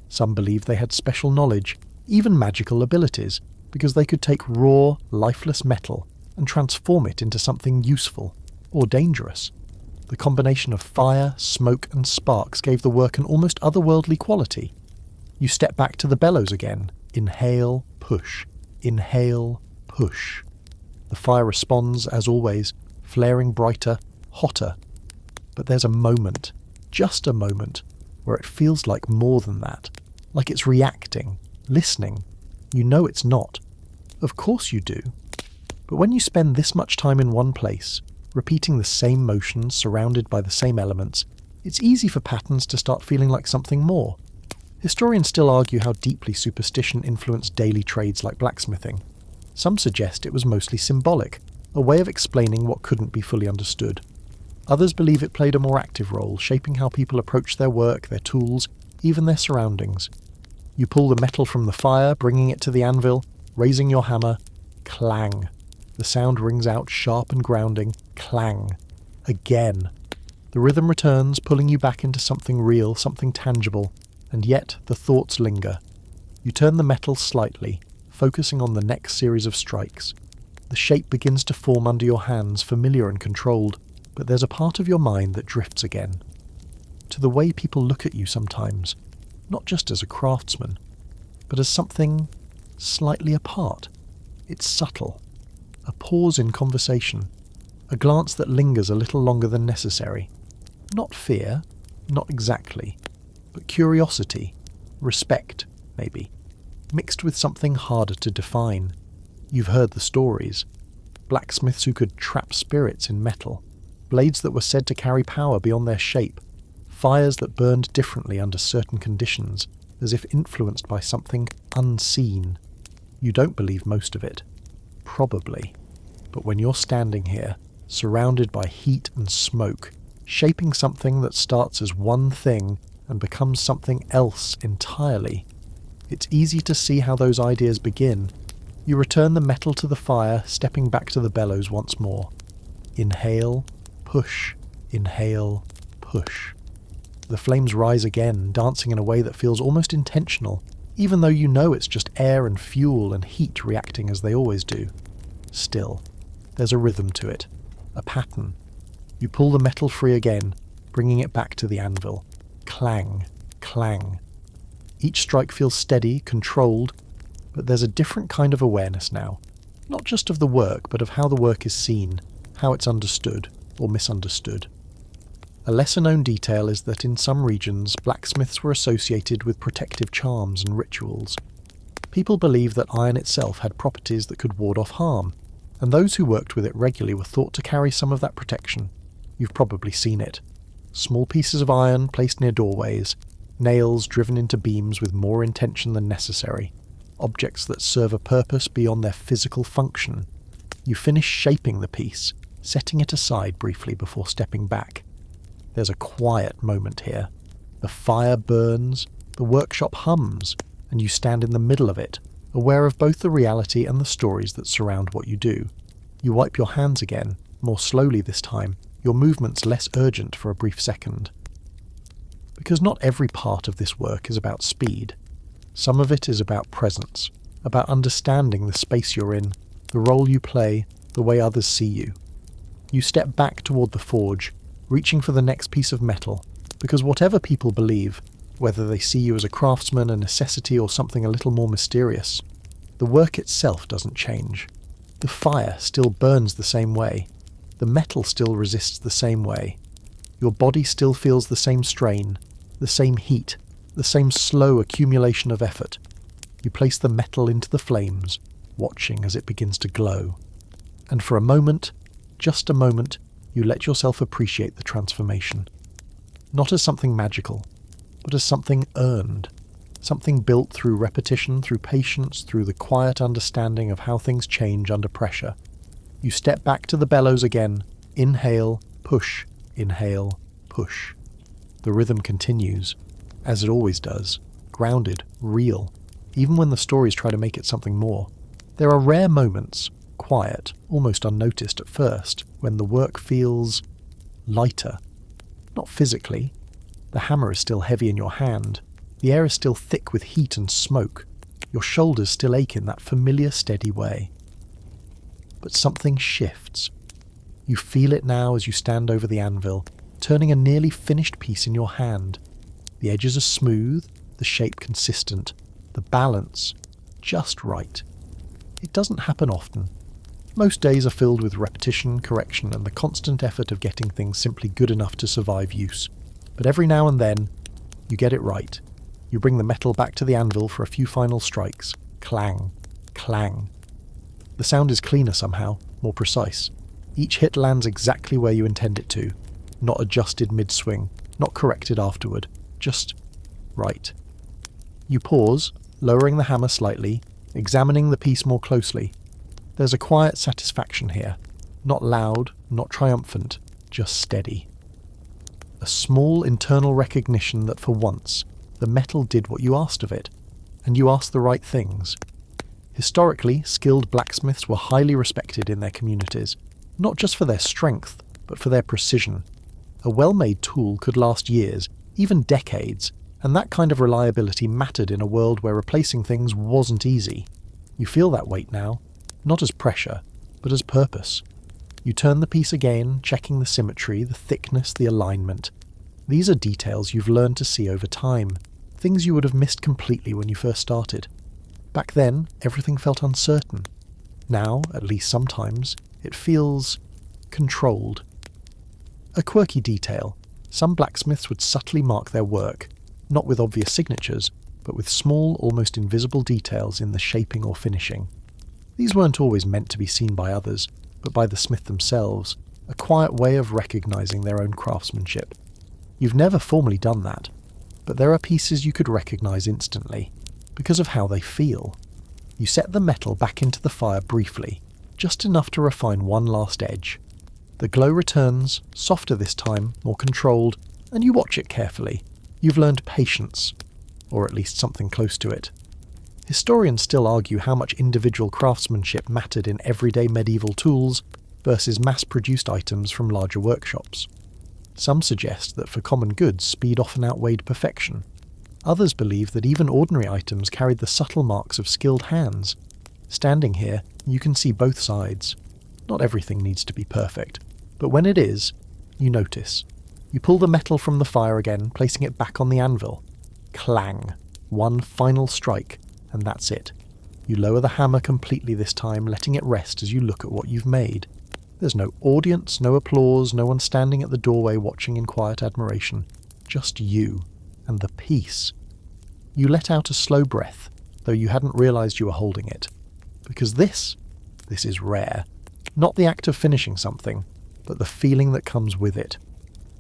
Some believed they had special knowledge, even magical abilities, because they could take raw, lifeless metal and transform it into something useful or dangerous. The combination of fire, smoke and sparks gave the work an almost otherworldly quality. You step back to the bellows again. Inhale, push. Inhale, push. The fire responds, as always, flaring brighter, hotter. But there's a moment, just a moment, where it feels like more than that. Like it's reacting, listening. You know it's not. Of course you do. But when you spend this much time in one place, repeating the same motions surrounded by the same elements, it's easy for patterns to start feeling like something more. Historians still argue how deeply superstition influenced daily trades like blacksmithing. Some suggest it was mostly symbolic, a way of explaining what couldn't be fully understood. Others believe it played a more active role, shaping how people approached their work, their tools, even their surroundings. You pull the metal from the fire, bringing it to the anvil, raising your hammer, clang. The sound rings out sharp and grounding, clang. Again. The rhythm returns, pulling you back into something real, something tangible, and yet the thoughts linger. You turn the metal slightly, focusing on the next series of strikes. The shape begins to form under your hands, familiar and controlled, but there's a part of your mind that drifts again. To the way people look at you sometimes, not just as a craftsman, but as something slightly apart. It's subtle. A pause in conversation. A glance that lingers a little longer than necessary. Not fear, not exactly, but curiosity, respect, maybe, mixed with something harder to define. You've heard the stories. Blacksmiths who could trap spirits in metal, blades that were said to carry power beyond their shape, fires that burned differently under certain conditions, as if influenced by something unseen. You don't believe most of it. Probably. But when you're standing here, surrounded by heat and smoke, shaping something that starts as one thing and becomes something else entirely, it's easy to see how those ideas begin. You return the metal to the fire, stepping back to the bellows once more. Inhale, push, inhale, push. The flames rise again, dancing in a way that feels almost intentional, even though you know it's just air and fuel and heat reacting as they always do. Still, there's a rhythm to it, a pattern. You pull the metal free again, bringing it back to the anvil. Clang, clang. Each strike feels steady, controlled, but there's a different kind of awareness now. Not just of the work, but of how the work is seen, how it's understood or misunderstood. A lesser-known detail is that in some regions, blacksmiths were associated with protective charms and rituals. People believed that iron itself had properties that could ward off harm, and those who worked with it regularly were thought to carry some of that protection. You've probably seen it. Small pieces of iron placed near doorways, nails driven into beams with more intention than necessary, objects that serve a purpose beyond their physical function. You finish shaping the piece, setting it aside briefly before stepping back. There's a quiet moment here. The fire burns, the workshop hums, and you stand in the middle of it, aware of both the reality and the stories that surround what you do. You wipe your hands again, more slowly this time, your movements less urgent for a brief second. Because not every part of this work is about speed. Some of it is about presence, about understanding the space you're in, the role you play, the way others see you. You step back toward the forge, reaching for the next piece of metal, because whatever people believe, whether they see you as a craftsman, a necessity, or something a little more mysterious, the work itself doesn't change. The fire still burns the same way. The metal still resists the same way. Your body still feels the same strain, the same heat, the same slow accumulation of effort. You place the metal into the flames, watching as it begins to glow. And for a moment, just a moment, you let yourself appreciate the transformation. Not as something magical, but as something earned, something built through repetition, through patience, through the quiet understanding of how things change under pressure. You step back to the bellows again, inhale, push, inhale, push. The rhythm continues, as it always does, grounded, real, even when the stories try to make it something more. There are rare moments, quiet, almost unnoticed at first, when the work feels lighter. Not physically. The hammer is still heavy in your hand. The air is still thick with heat and smoke. Your shoulders still ache in that familiar, steady way. But something shifts. You feel it now as you stand over the anvil, turning a nearly finished piece in your hand. The edges are smooth, the shape consistent, the balance just right. It doesn't happen often. Most days are filled with repetition, correction, and the constant effort of getting things simply good enough to survive use. But every now and then, you get it right. You bring the metal back to the anvil for a few final strikes. Clang, clang. The sound is cleaner somehow, more precise. Each hit lands exactly where you intend it to. Not adjusted mid-swing, not corrected afterward. Just right. You pause, lowering the hammer slightly, examining the piece more closely. There's a quiet satisfaction here. Not loud, not triumphant, just steady. A small internal recognition that for once, the metal did what you asked of it, and you asked the right things. Historically, skilled blacksmiths were highly respected in their communities, not just for their strength, but for their precision. A well-made tool could last years, even decades, and that kind of reliability mattered in a world where replacing things wasn't easy. You feel that weight now, not as pressure, but as purpose. You turn the piece again, checking the symmetry, the thickness, the alignment. These are details you've learned to see over time, things you would have missed completely when you first started. Back then, everything felt uncertain. Now, at least sometimes, it feels controlled. A quirky detail. Some blacksmiths would subtly mark their work, not with obvious signatures, but with small, almost invisible details in the shaping or finishing. These weren't always meant to be seen by others, but by the smith themselves, a quiet way of recognizing their own craftsmanship. You've never formally done that, but there are pieces you could recognize instantly, because of how they feel. You set the metal back into the fire briefly, just enough to refine one last edge. The glow returns, softer this time, more controlled, and you watch it carefully. You've learned patience, or at least something close to it. Historians still argue how much individual craftsmanship mattered in everyday medieval tools versus mass-produced items from larger workshops. Some suggest that for common goods, speed often outweighed perfection. Others believe that even ordinary items carried the subtle marks of skilled hands. Standing here, you can see both sides. Not everything needs to be perfect, but when it is, you notice. You pull the metal from the fire again, placing it back on the anvil. Clang. One final strike, and that's it. You lower the hammer completely this time, letting it rest as you look at what you've made. There's no audience, no applause, no one standing at the doorway watching in quiet admiration. Just you, and the piece. You let out a slow breath, though you hadn't realized you were holding it. Because this is rare. Not the act of finishing something, but the feeling that comes with it.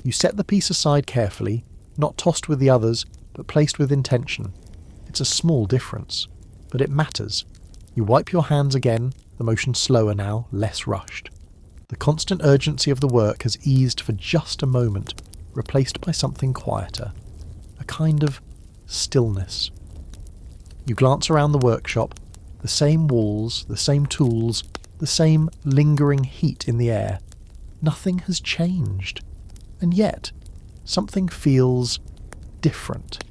You set the piece aside carefully, not tossed with the others, but placed with intention. It's a small difference, but it matters. You wipe your hands again, the motion slower now, less rushed. The constant urgency of the work has eased for just a moment, replaced by something quieter. A kind of stillness. You glance around the workshop, the same walls, the same tools, the same lingering heat in the air. Nothing has changed. And yet, something feels different.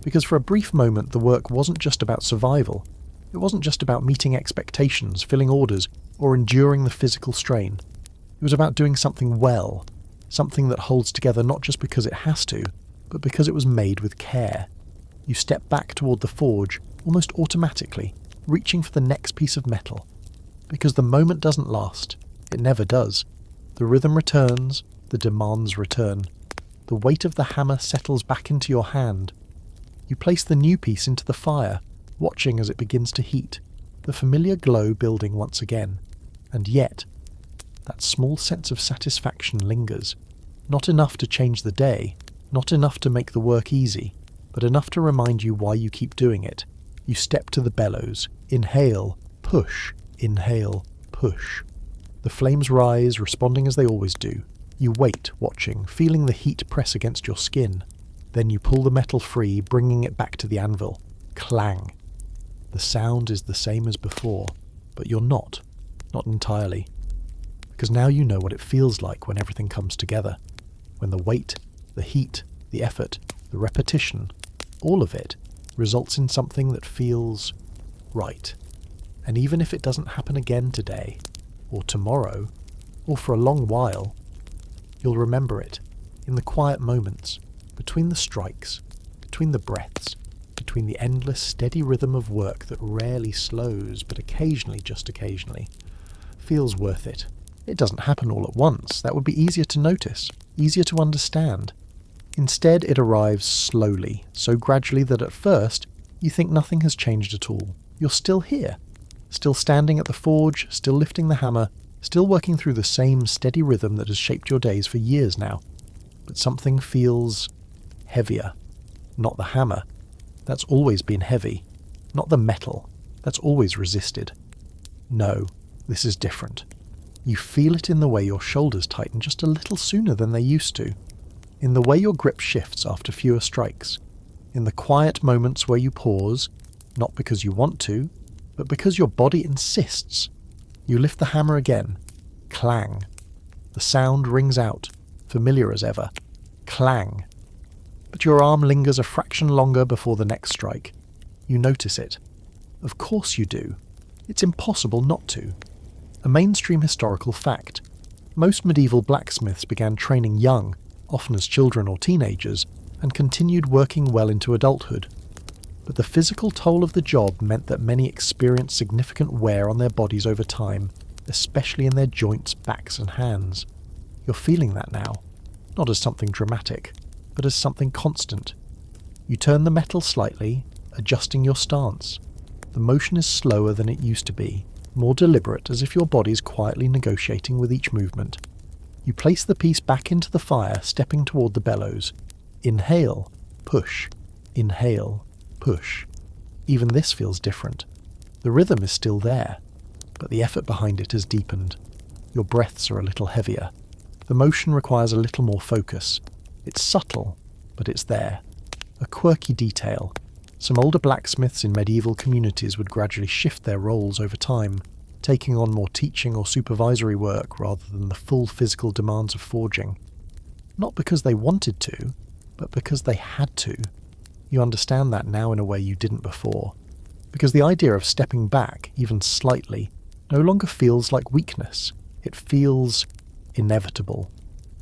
Because for a brief moment the work wasn't just about survival. It wasn't just about meeting expectations, filling orders, or enduring the physical strain. It was about doing something well, something that holds together not just because it has to, but because it was made with care. You step back toward the forge, almost automatically, reaching for the next piece of metal. Because the moment doesn't last. It never does. The rhythm returns, the demands return. The weight of the hammer settles back into your hand. You place the new piece into the fire, watching as it begins to heat, the familiar glow building once again. And yet, that small sense of satisfaction lingers. Not enough to change the day, not enough to make the work easy, but enough to remind you why you keep doing it. You step to the bellows, inhale, push, inhale, push. The flames rise, responding as they always do. You wait, watching, feeling the heat press against your skin. Then you pull the metal free, bringing it back to the anvil. Clang. The sound is the same as before, but you're not entirely. Because now you know what it feels like when everything comes together. When the weight, the heat, the effort, the repetition, all of it results in something that feels right. And even if it doesn't happen again today, or tomorrow, or for a long while, you'll remember it in the quiet moments, between the strikes, between the breaths, between the endless steady rhythm of work that rarely slows, but occasionally, just occasionally, feels worth it. It doesn't happen all at once. That would be easier to notice, easier to understand. Instead, it arrives slowly, so gradually that at first, you think nothing has changed at all. You're still here, still standing at the forge, still lifting the hammer, still working through the same steady rhythm that has shaped your days for years now. But something feels heavier. Not the hammer. That's always been heavy. Not the metal. That's always resisted. No, this is different. You feel it in the way your shoulders tighten just a little sooner than they used to. In the way your grip shifts after fewer strikes. In the quiet moments where you pause, not because you want to, but because your body insists. You lift the hammer again. Clang. The sound rings out, familiar as ever. Clang. But your arm lingers a fraction longer before the next strike. You notice it. Of course you do. It's impossible not to. A mainstream historical fact. Most medieval blacksmiths began training young, often as children or teenagers, and continued working well into adulthood. But the physical toll of the job meant that many experienced significant wear on their bodies over time, especially in their joints, backs and hands. You're feeling that now, not as something dramatic, but as something constant. You turn the metal slightly, adjusting your stance. The motion is slower than it used to be, more deliberate, as if your body's quietly negotiating with each movement. You place the piece back into the fire, stepping toward the bellows. Inhale, push, inhale, push. Even this feels different. The rhythm is still there, but the effort behind it has deepened. Your breaths are a little heavier. The motion requires a little more focus. It's subtle, but it's there. A quirky detail. Some older blacksmiths in medieval communities would gradually shift their roles over time, taking on more teaching or supervisory work rather than the full physical demands of forging. Not because they wanted to, but because they had to. You understand that now in a way you didn't before. Because the idea of stepping back, even slightly, no longer feels like weakness. It feels inevitable.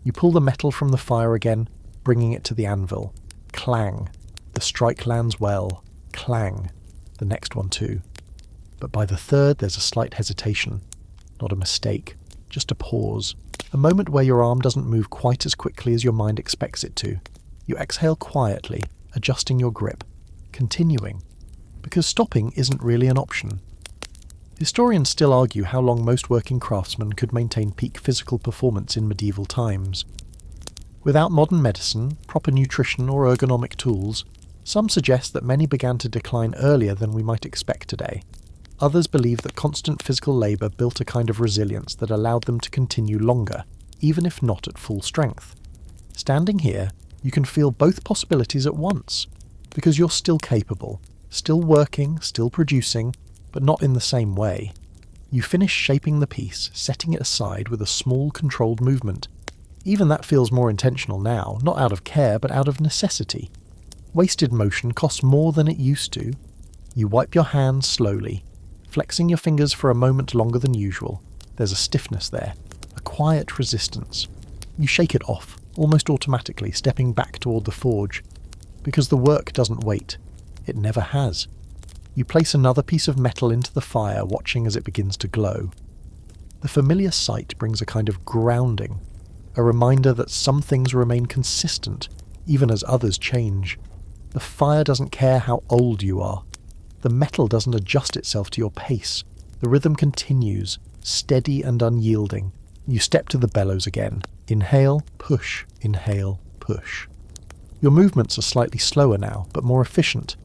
You pull the metal from the fire again, bringing it to the anvil. Clang. The strike lands well. Clang. The next one too. But by the third there's a slight hesitation. Not a mistake. Just a pause. A moment where your arm doesn't move quite as quickly as your mind expects it to. You exhale quietly, adjusting your grip. Continuing. Because stopping isn't really an option. Historians still argue how long most working craftsmen could maintain peak physical performance in medieval times. Without modern medicine, proper nutrition or ergonomic tools, some suggest that many began to decline earlier than we might expect today. Others believe that constant physical labour built a kind of resilience that allowed them to continue longer, even if not at full strength. Standing here, you can feel both possibilities at once, because you're still capable, Still working, still producing, but not in the same way. You finish shaping the piece, setting it aside with a small controlled movement. Even that feels more intentional now, not out of care, but out of necessity. Wasted motion costs more than it used to. You wipe your hands slowly, flexing your fingers for a moment longer than usual. There's a stiffness there, a quiet resistance. You shake it off, almost automatically, stepping back toward the forge. Because the work doesn't wait. It never has. You place another piece of metal into the fire, watching as it begins to glow. The familiar sight brings a kind of grounding, a reminder that some things remain consistent, even as others change. The fire doesn't care how old you are. The metal doesn't adjust itself to your pace. The rhythm continues, steady and unyielding. You step to the bellows again. Inhale, push, inhale, push. Your movements are slightly slower now, but more efficient.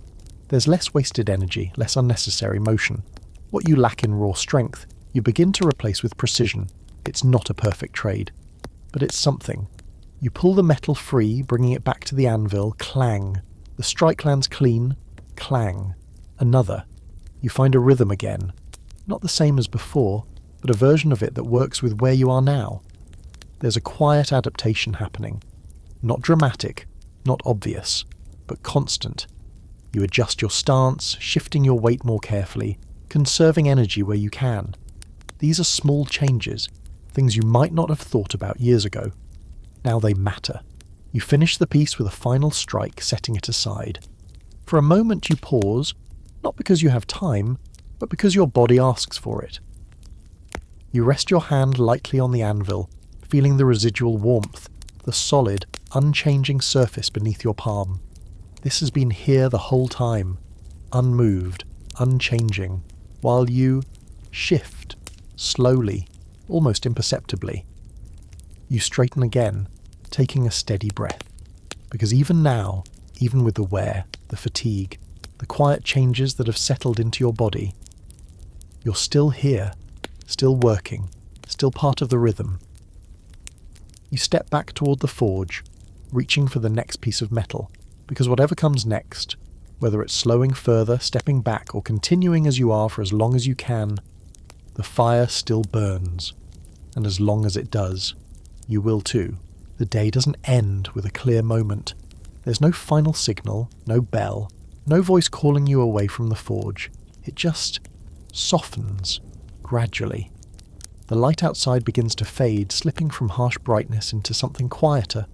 There's less wasted energy, less unnecessary motion. What you lack in raw strength, you begin to replace with precision. It's not a perfect trade, but it's something. You pull the metal free, bringing it back to the anvil, clang. The strike lands clean, clang. Another. You find a rhythm again. Not the same as before, but a version of it that works with where you are now. There's a quiet adaptation happening. Not dramatic, not obvious, but constant. You adjust your stance, shifting your weight more carefully, conserving energy where you can. These are small changes, things you might not have thought about years ago. Now they matter. You finish the piece with a final strike, setting it aside. For a moment you pause, not because you have time, but because your body asks for it. You rest your hand lightly on the anvil, feeling the residual warmth, the solid, unchanging surface beneath your palm. This has been here the whole time, unmoved, unchanging, while you shift, slowly, almost imperceptibly. You straighten again, taking a steady breath, because even now, even with the wear, the fatigue, the quiet changes that have settled into your body, you're still here, still working, still part of the rhythm. You step back toward the forge, reaching for the next piece of metal, because whatever comes next, whether it's slowing further, stepping back, or continuing as you are for as long as you can, the fire still burns. And as long as it does, you will too. The day doesn't end with a clear moment. There's no final signal, no bell, no voice calling you away from the forge. It just softens, gradually. The light outside begins to fade, slipping from harsh brightness into something quieter,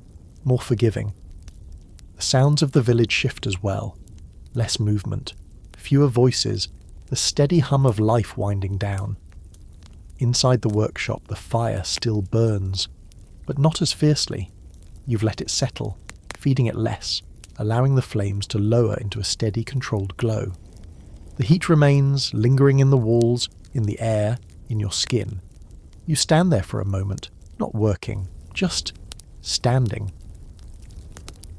more forgiving. The sounds of the village shift as well. Less movement, fewer voices, the steady hum of life winding down. Inside the workshop, the fire still burns, but not as fiercely. You've let it settle, feeding it less, allowing the flames to lower into a steady, controlled glow. The heat remains, lingering in the walls, in the air, in your skin. You stand there for a moment, not working, just standing.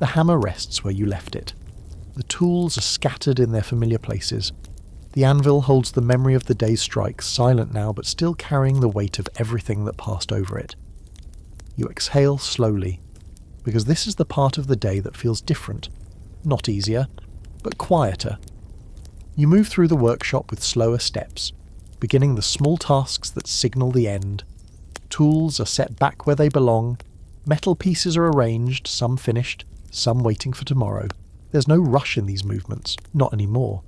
The hammer rests where you left it. The tools are scattered in their familiar places. The anvil holds the memory of the day's strikes, silent now but still carrying the weight of everything that passed over it. You exhale slowly, because this is the part of the day that feels different, not easier, but quieter. You move through the workshop with slower steps, beginning the small tasks that signal the end. Tools are set back where they belong, metal pieces are arranged, some finished, some waiting for tomorrow. There's no rush in these movements, not anymore.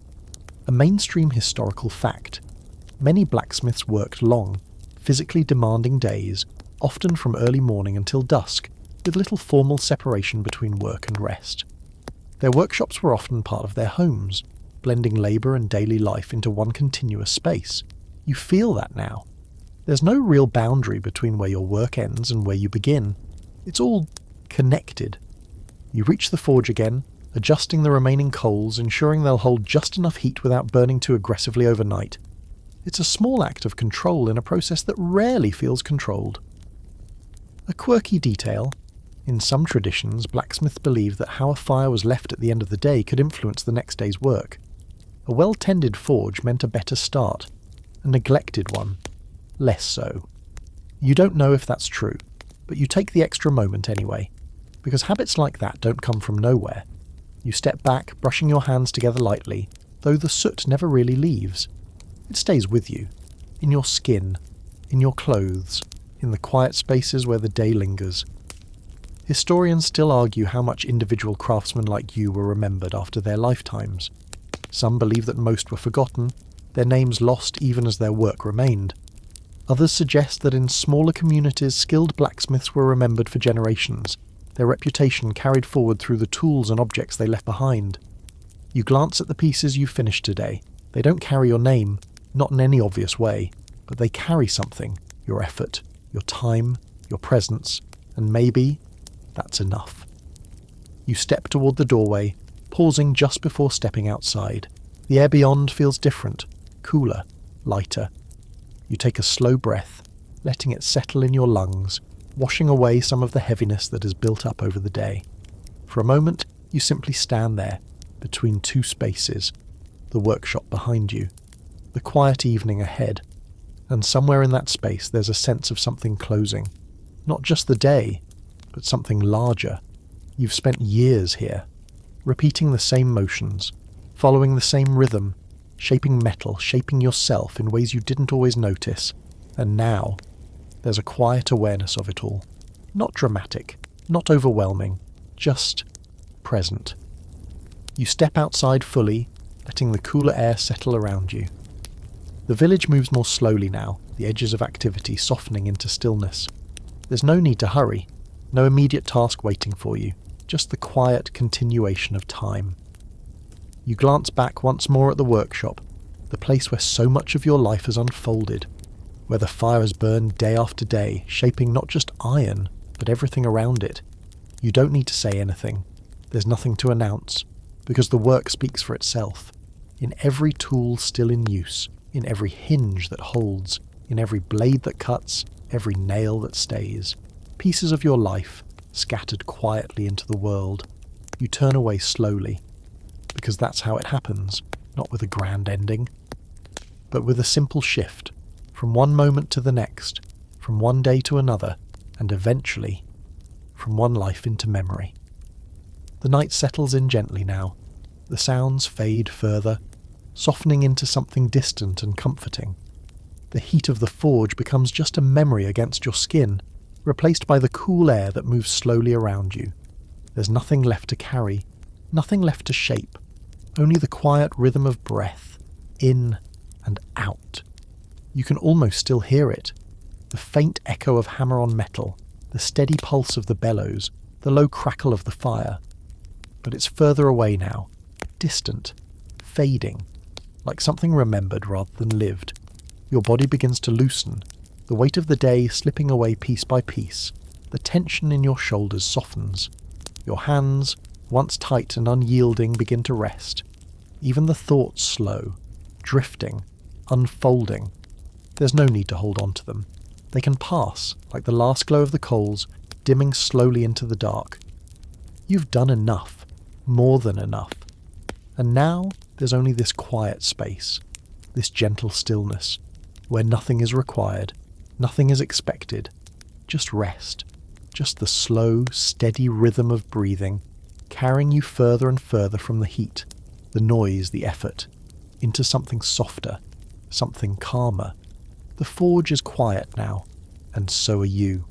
A mainstream historical fact. Many blacksmiths worked long, physically demanding days, often from early morning until dusk, with little formal separation between work and rest. Their workshops were often part of their homes, blending labour and daily life into one continuous space. You feel that now. There's no real boundary between where your work ends and where you begin. It's all connected. You reach the forge again, adjusting the remaining coals, ensuring they'll hold just enough heat without burning too aggressively overnight. It's a small act of control in a process that rarely feels controlled. A quirky detail. In some traditions, blacksmiths believed that how a fire was left at the end of the day could influence the next day's work. A well-tended forge meant a better start. A neglected one, less so. You don't know if that's true, but you take the extra moment anyway, because habits like that don't come from nowhere. You step back, brushing your hands together lightly, though the soot never really leaves. It stays with you, in your skin, in your clothes, in the quiet spaces where the day lingers. Historians still argue how much individual craftsmen like you were remembered after their lifetimes. Some believe that most were forgotten, their names lost even as their work remained. Others suggest that in smaller communities, skilled blacksmiths were remembered for generations, their reputation carried forward through the tools and objects they left behind. You glance at the pieces you finished today. They don't carry your name, not in any obvious way, but they carry something, your effort, your time, your presence, and maybe that's enough. You step toward the doorway, pausing just before stepping outside. The air beyond feels different, cooler, lighter. You take a slow breath, letting it settle in your lungs, washing away some of the heaviness that has built up over the day. For a moment, you simply stand there, between two spaces, the workshop behind you, the quiet evening ahead, and somewhere in that space there's a sense of something closing. Not just the day, but something larger. You've spent years here, repeating the same motions, following the same rhythm, shaping metal, shaping yourself in ways you didn't always notice, and now there's a quiet awareness of it all. Not dramatic, not overwhelming, just present. You step outside fully, letting the cooler air settle around you. The village moves more slowly now, the edges of activity softening into stillness. There's no need to hurry, no immediate task waiting for you, just the quiet continuation of time. You glance back once more at the workshop, the place where so much of your life has unfolded, where the fire has burned day after day, shaping not just iron, but everything around it. You don't need to say anything. There's nothing to announce, because the work speaks for itself. In every tool still in use, in every hinge that holds, in every blade that cuts, every nail that stays. Pieces of your life, scattered quietly into the world. You turn away slowly, because that's how it happens, not with a grand ending, but with a simple shift, from one moment to the next, from one day to another, and eventually, from one life into memory. The night settles in gently now. The sounds fade further, softening into something distant and comforting. The heat of the forge becomes just a memory against your skin, replaced by the cool air that moves slowly around you. There's nothing left to carry, nothing left to shape, only the quiet rhythm of breath, in and out. You can almost still hear it, the faint echo of hammer on metal, the steady pulse of the bellows, the low crackle of the fire. But it's further away now, distant, fading, like something remembered rather than lived. Your body begins to loosen, the weight of the day slipping away piece by piece. The tension in your shoulders softens. Your hands, once tight and unyielding, begin to rest. Even the thoughts slow, drifting, unfolding. There's no need to hold on to them. They can pass, like the last glow of the coals, dimming slowly into the dark. You've done enough, more than enough. And now there's only this quiet space, this gentle stillness, where nothing is required, nothing is expected, just rest, just the slow, steady rhythm of breathing, carrying you further and further from the heat, the noise, the effort, into something softer, something calmer. The forge is quiet now, and so are you.